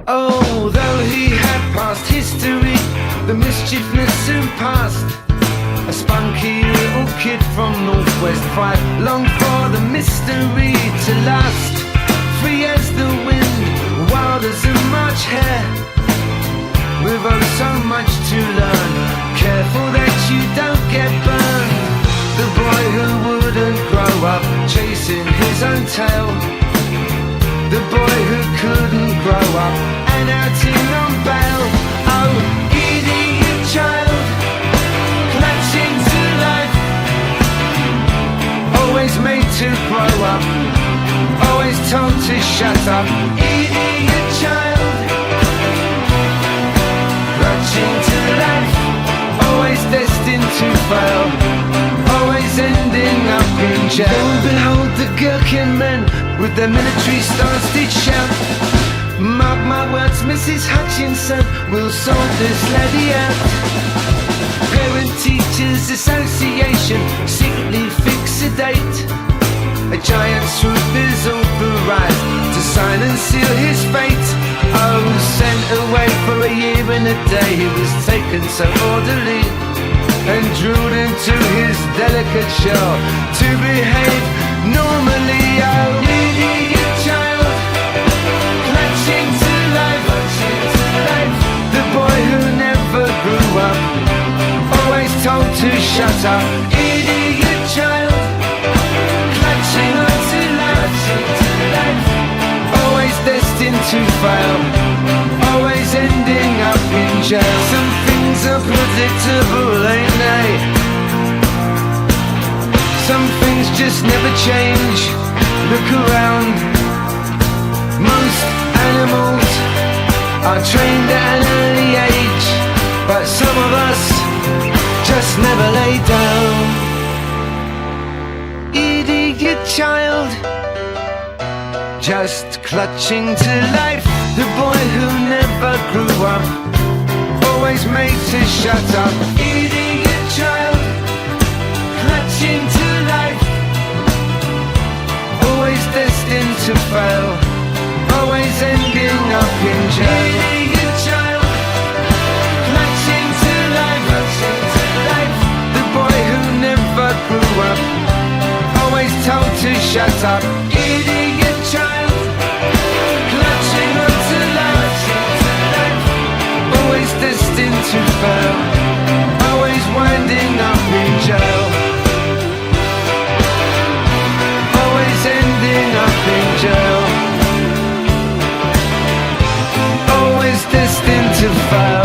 Although he had past history, the mischiefness soon passed. A spunky little kid from Northwest 5 longed for the mystery to last. Free as the wind, wild as a March hare, with oh so much to learn. Careful that you don't get burned. The boy who wouldn't grow up chasing his own tail. The boy who couldn't grow up and outing on bail. Oh, idiot child, clutching to life. Always made to grow up, always told to shut up. Idiot child, clutching to life. Always destined to fail, always ending up in jail. Behold the Gherkin men with their military stance did shout, mark my words, Mrs. Hutchinson will sort this lady out. Parent Teachers Association secretly fix a date. A giant swoop is authorized to sign and seal his fate. Oh, sent away for a year and a day, he was taken so orderly and drilled into his delicate shell to behave normally. Oh, idiot child, clutching to life. The boy who never grew up, always told to shut up. Idiot child, clutching on to life. Always destined to fail, always ending up in jail. Some things are predictable, ain't they? Some things just never change. Look around. Most animals are trained at an early age, but some of us just never lay down. Idiot child, just clutching to life. The boy who never grew up, always made to shut up. Idiot child, clutching to life, always destined to fail, always ending up in jail. Idiot child, clutching to life. The boy who never grew up, always told to shut up. Idiot child, clutching on to life, to fail.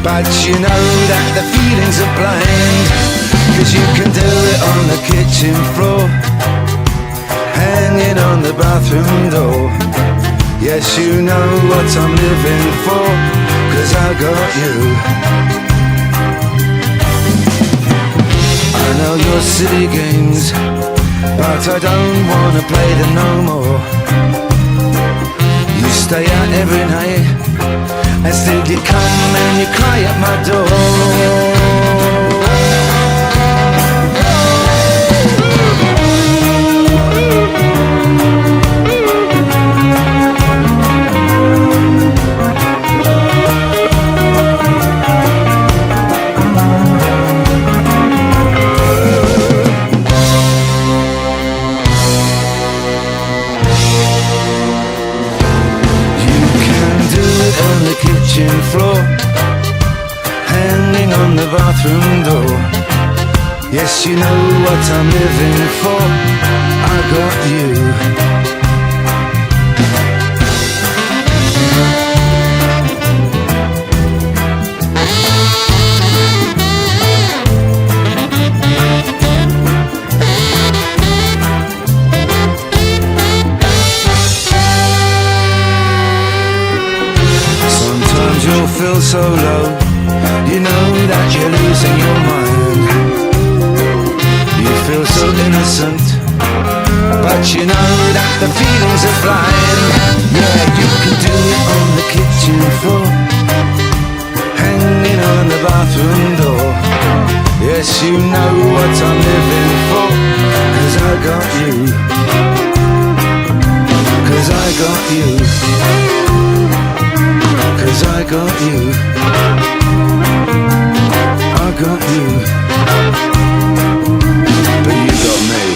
But you know that the feelings are blind, 'cause you can do it on the kitchen floor, hanging on the bathroom door. Yes, you know what I'm living for, 'cause I got you. I know your silly games, but I don't wanna play them no more. You stay out every night, and still you come and you cry at my door. Kitchen floor, hanging on the bathroom door. Yes, you know what I'm living for, I got you. You'll feel so low, you know that you're losing your mind. You feel so innocent, but you know that the feelings are blind. Yeah, you can do it on the kitchen floor, hanging on the bathroom door. Yes, you know what I'm living for, 'cause I got you. 'Cause I got you. 'Cause I got you. I got you. But you got me.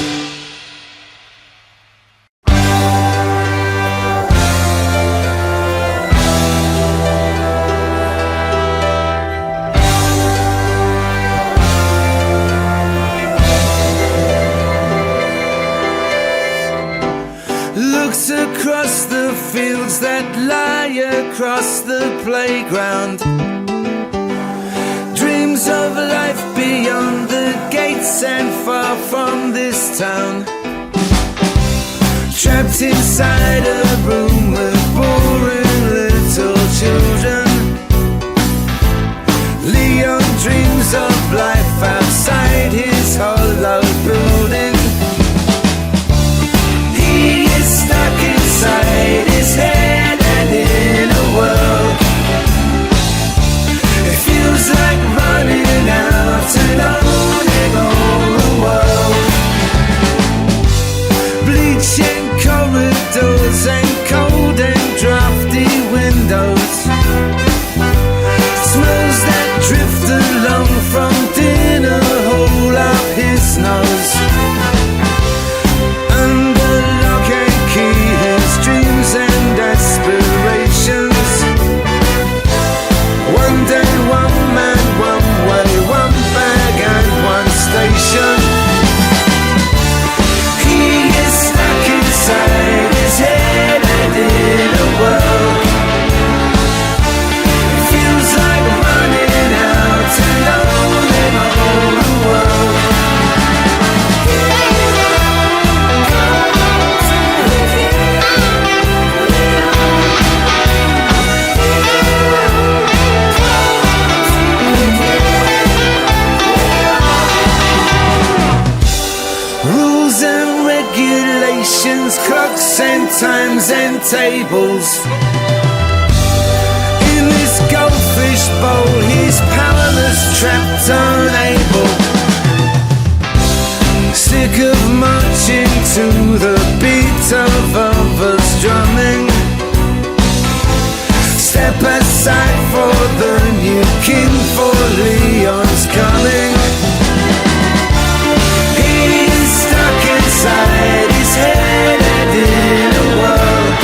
Looks across the fields that lie across the playground. Dreams of life beyond the gates and far from this town. Trapped inside a room with boring little children. Leon dreams of life outside his hollow building. He is stuck inside his head and in a world. It feels like running out and owning all the world. Bleaching corridors and cold and drafty windows. Smells that drift along from dinner hole up his nose. Under lock and key, his dreams and aspirations. One day, one man, one way, one bag and one station. He is stuck inside his head and in a world. It feels like running out and owning all the world. Rules and regulations, clocks and times and tables. In this goldfish bowl, he's powerless, trapped, unable. Sick of marching to the beat of others drumming. Step aside for the new king, for Leon's coming. He's stuck inside his head and in a world.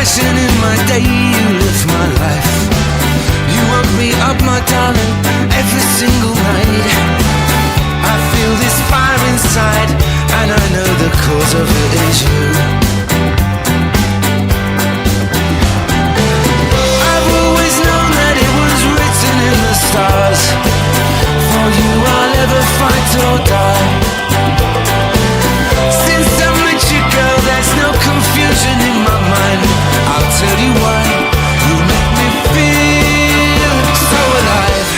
passion in my day, you lift my life. You woke me up, my darling, every single night. I feel this fire inside, and I know the cause of it is you. I've always known that it was written in the stars. For you I'll ever fight or die. Since I met you, girl, there's no confusion in my mind. I'll tell you why. You make me feel so alive.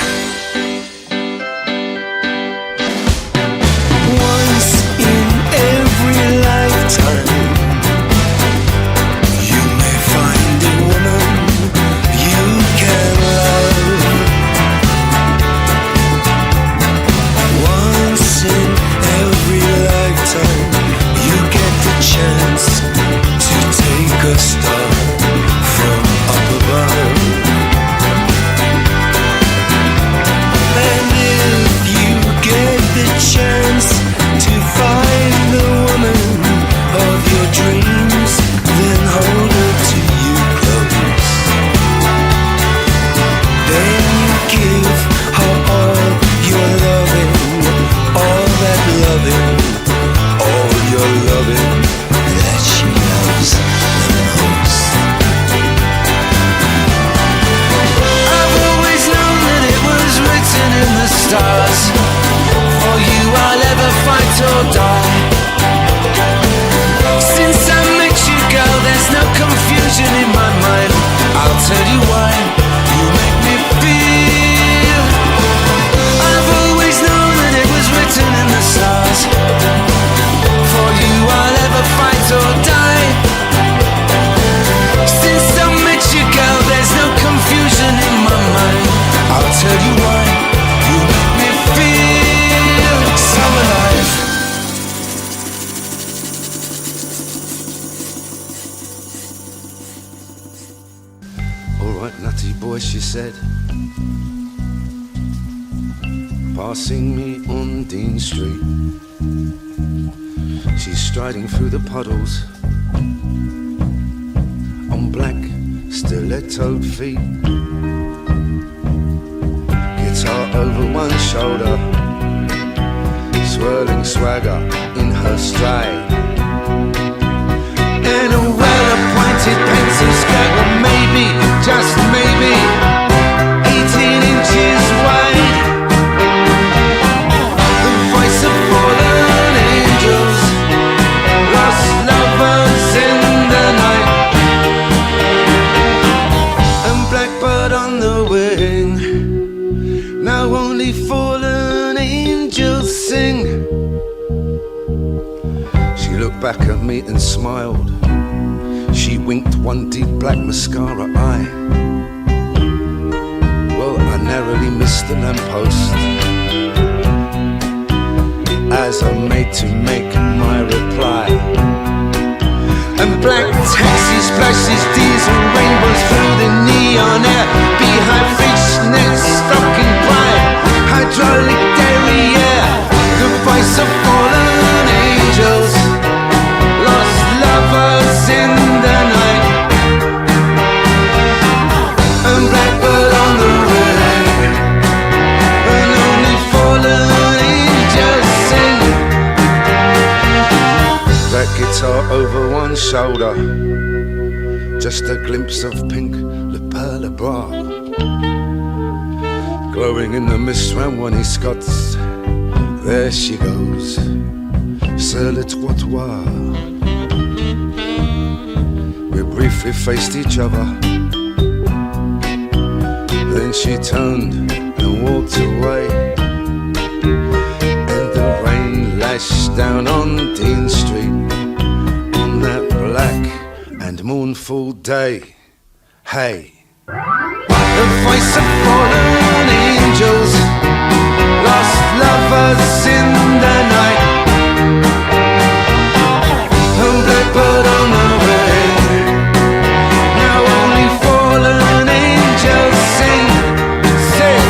Once in every lifetime, you may find a woman you can love. Once in every lifetime, you get the chance to take a star from up above. And if you get the chance to find the woman of your dreams, then hold her to you close. Then you give her all your loving, all that loving, all your loving that she loves the most. I've always known that it was written in the stars. For you I'll ever fight or die. Since I met you, girl, there's no confusion in my mind. I'll tell you why. You make me feel. I've always known that it was written in the stars. For you I'll ever fight or die. Since I met you, girl, there's no confusion in my mind. I'll tell you why. You make me feel so alive. Alright, nutty boy, she said, passing me on Dean Street. She's striding through the puddles on black stiletto feet. Guitar over one shoulder, swirling swagger in her stride. In a well-appointed pencil skirt, or maybe, just maybe, 18 inches wide. The voice of fallen angels, lost lovers in the night, and blackbird on the wing. Now only fallen angels sing. She looked back at me and smiled. She winked one deep black mascara eye. Well, I narrowly missed the lamppost as I made to make my reply. And black taxis, flashes, diesel rainbows through the neon air, beehive fishnet stocking pride, hydraulic derriere, the voice of fallen angels, lost lovers in the night, and blackbird on the wing, and only fallen angels sing. That guitar over one shoulder, just a glimpse of pink Le Perle bras, glowing in the mist round Wonnie Scott's. There she goes, sur le trottoir. We briefly faced each other, then she turned and walked away, and the rain lashed down on Dean Street on that black and mournful day. Hey, the voice of fallen angels, lost lovers in the night, and blackbird on the wing. Now only fallen angels sing, sing.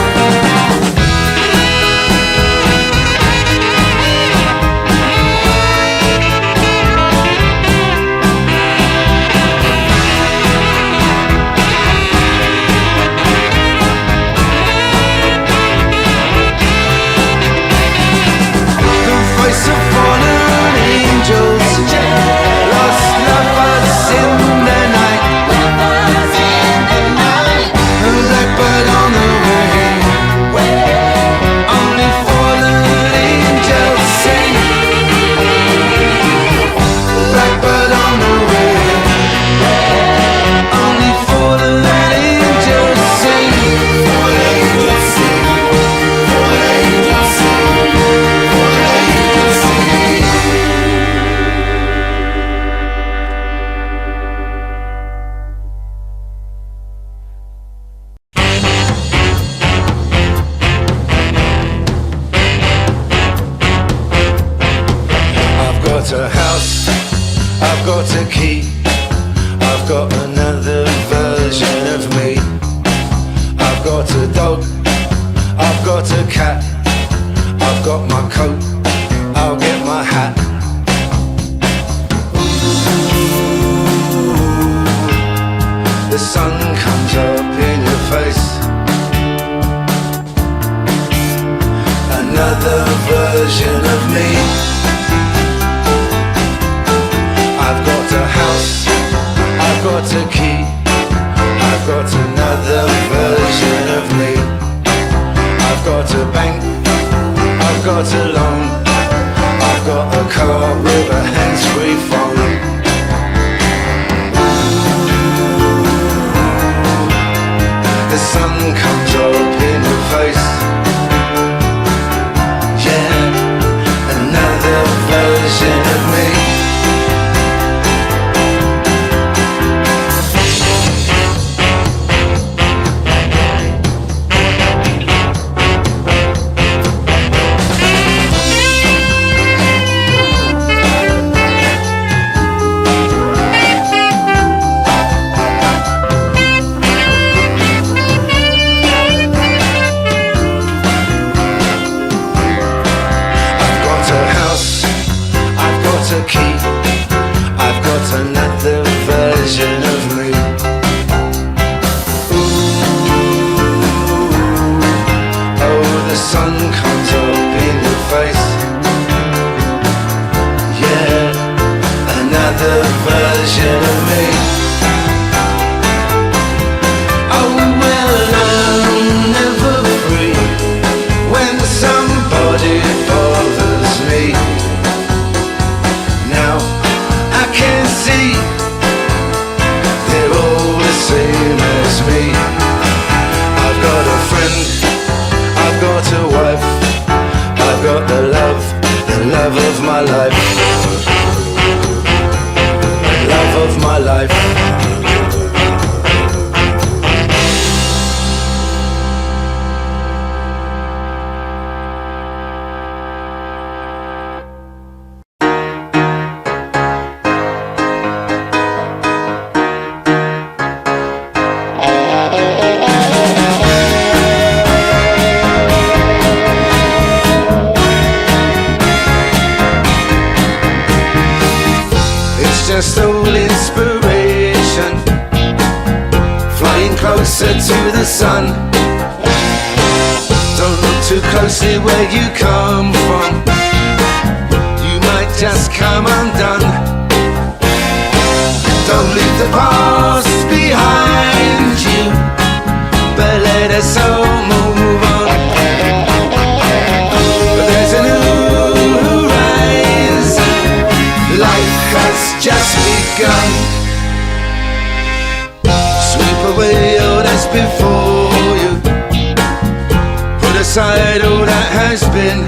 version of me. I've got a house, I've got a key, I've got another version of me. I've got a bank, I've got a loan, I've got a car with a hands-free phone. The sun comes up in your face. Yeah, another version of me. Another version of me. Ooh, oh, the sun comes up in your face. Yeah, another version of me. Oh, well, I'm never free when somebody bothers me. Now I can see they're all the same as me. I've got a friend, I've got a wife, I've got the love of my life, the love of my life. Just old inspiration, flying closer to the sun. Don't look too closely where you come from, you might just come undone. Don't leave the past behind you, but let us all move on. But there's a new horizon, life has just begun. Sweep away all that's before you, put aside all that has been.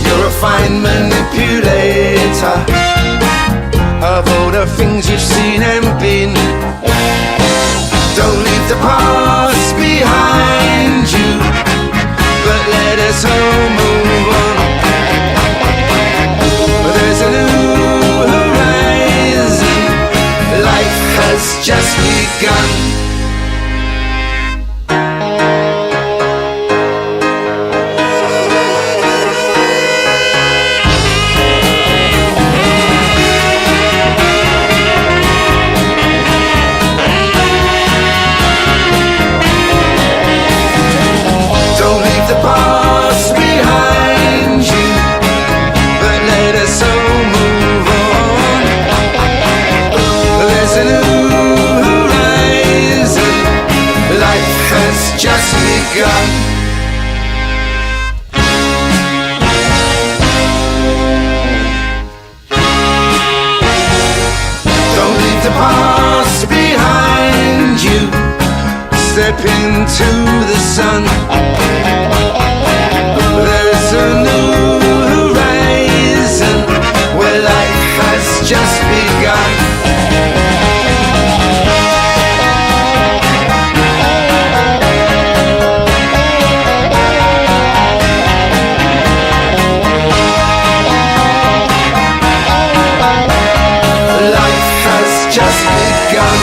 You're a fine manipulator of all the things you've seen and been. Don't leave the past behind you, but let us all move on. There's a new horizon, life has just begun. Don't leave the past behind you, but let us all move on. There's a new horizon, life has just begun. Don't leave the past behind you, step into the sun. There's a new horizon where life has just begun. Life has just begun.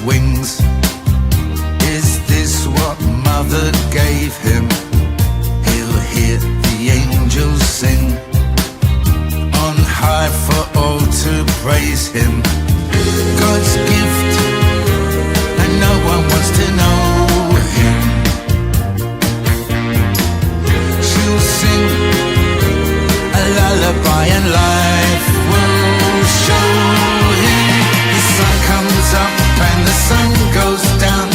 wings. Is this what Mother gave him? He'll hear the angels sing on high for all to praise him. God's gift, and no one wants to know him. She'll sing a lullaby and life will show him. The sun comes up and the sun goes down.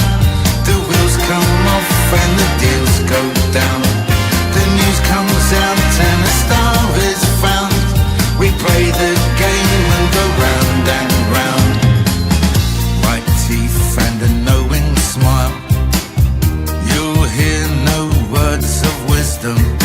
The wheels come off and the deals go down. The news comes out and a star is found. We play the game and go round and round. White teeth and a knowing smile. You'll hear no words of wisdom.